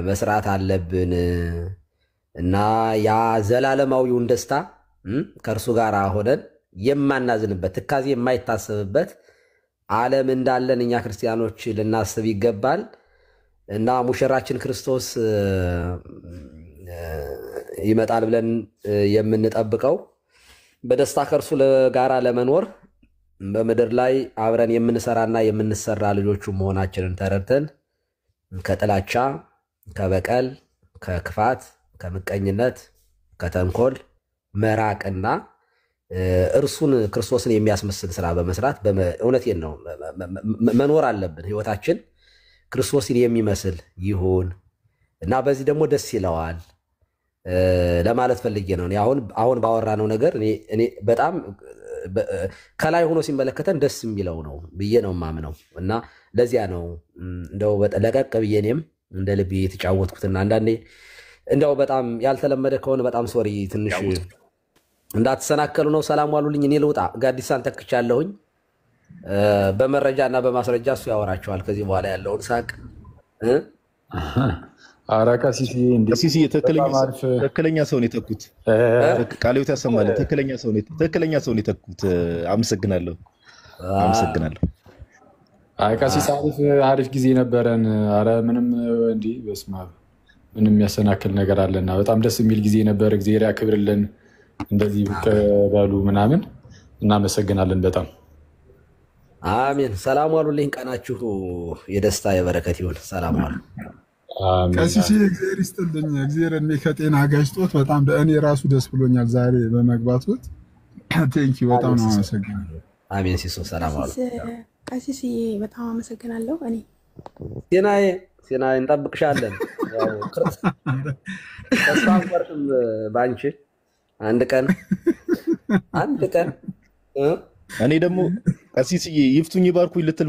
መስራት አለብን እና ያ ዘላለማዊውን ደስታ ከእርሱ ጋር ሆነን የማናዝንበት ትካዜ የማይታሰብበት ዓለም እንዳለን እኛ ክርስቲያኖች ልናስብ ይገባል እና ሙሽራችን ክርስቶስ ይመጣል ብለን የምንጠብቀው በደስታ ከእርሱ ጋራ ለመኖር በምድር ላይ አብረን የምንሰራና የምንሰራ ልጆቹ መሆናችንን ተረድተን ከጥላቻ ከበቀል ከክፋት ከምቀኝነት ከተንኮል መራቅና እርሱን ክርስቶስን የሚያስመስል ስራ በመስራት እውነቴን ነው መኖር አለብን። ህይወታችን ክርስቶስን የሚመስል ይሁን እና በዚህ ደግሞ ደስ ይለዋል ለማለት ፈልጌ ነው። አሁን ባወራነው ነገር እኔ በጣም ከላይ ሆኖ ሲመለከተን ደስ የሚለው ነው ብዬ ነው ማምነው እና ለዚያ ነው እንደው ለቀቅ ብዬ እኔም እንደ ልቤ የተጫወትኩትና አንዳንዴ እንደው በጣም ያልተለመደ ከሆነ በጣም ሶሪ ትንሽ እንዳትሰናከሉ ነው። ሰላም ዋሉልኝ። እኔ ልውጣ። ጋዲሳን ተክቻለሁኝ። በመረጃና በማስረጃ እሱ ያወራቸዋል ከዚህ በኋላ ያለውን ሳቅ አራካ ሲሲ ትክክለኛ ሰው ነው የተኩት። ቃልዮት ያሰማል። ትክክለኛ ሰው ነው የተኩት። አመሰግናለሁ። ቀሲስ አሪፍ ጊዜ ነበረን። አረ ምንም እንዲ በስማ ምንም የሚያሰናክል ነገር አለና በጣም ደስ የሚል ጊዜ ነበር። እግዚአብሔር ያክብርልን። እንደዚህ ብቅ በሉ ምናምን እናመሰግናለን በጣም አሜን። ሰላም ዋሉልኝ። ቀናችሁ የደስታ የበረከት ይሁን። ሰላም ዋሉ። ቀሲስ እግዚአብሔር ይስጥልኝ። እግዚአብሔር እድሜ ከጤና ጋጅቶት በጣም በእኔ ራሱ ደስ ብሎኛል ዛሬ በመግባቱት። ቴንኪ በጣም ነው አመሰግናለሁ። አሜን። ሲሶ ሰላም ዋሉ። ቀሲስ በጣም አመሰግናለሁ። እኔ ሴናዬ እንጠብቅሻለን። ተስፋ አንቆርጥም ባንቺ አንድ ቀን እኔ ደግሞ ቀሲስዬ ይፍቱኝ ባርኩኝ ልትል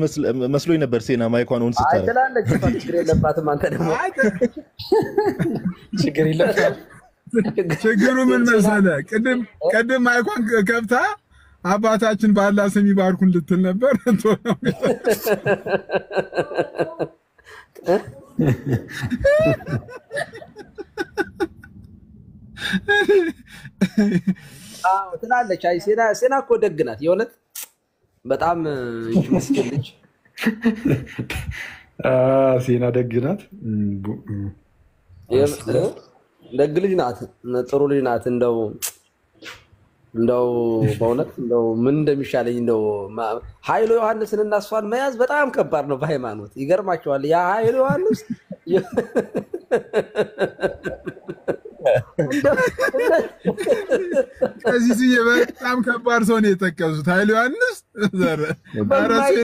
መስሎኝ ነበር። ሴና ማይኳን ሆን ስታረ አይተላለች ችግር የለባትም። አንተ ደግሞ ችግር የለባትም። ችግሩ ምን መሰለህ? ቅድም ማይኳን ከብታ አባታችን ባላ ስም ይባርኩን ልትል ነበር። ትላለች። አይ ሴና እኮ ደግ ናት የእውነት በጣም ምስኪን ልጅ ሴና ደግ ናት። ደግ ልጅ ናት። ጥሩ ልጅ ናት። እንደው በእውነት እንደው ምን እንደሚሻለኝ እንደው ኃይሉ ዮሐንስን እና እሷን መያዝ በጣም ከባድ ነው በሃይማኖት። ይገርማቸዋል። ያ ኃይሉ ዮሐንስ ከዚህ በጣም ከባድ ሰው ነው የጠቀሱት። ኃይሉ ዮሐንስ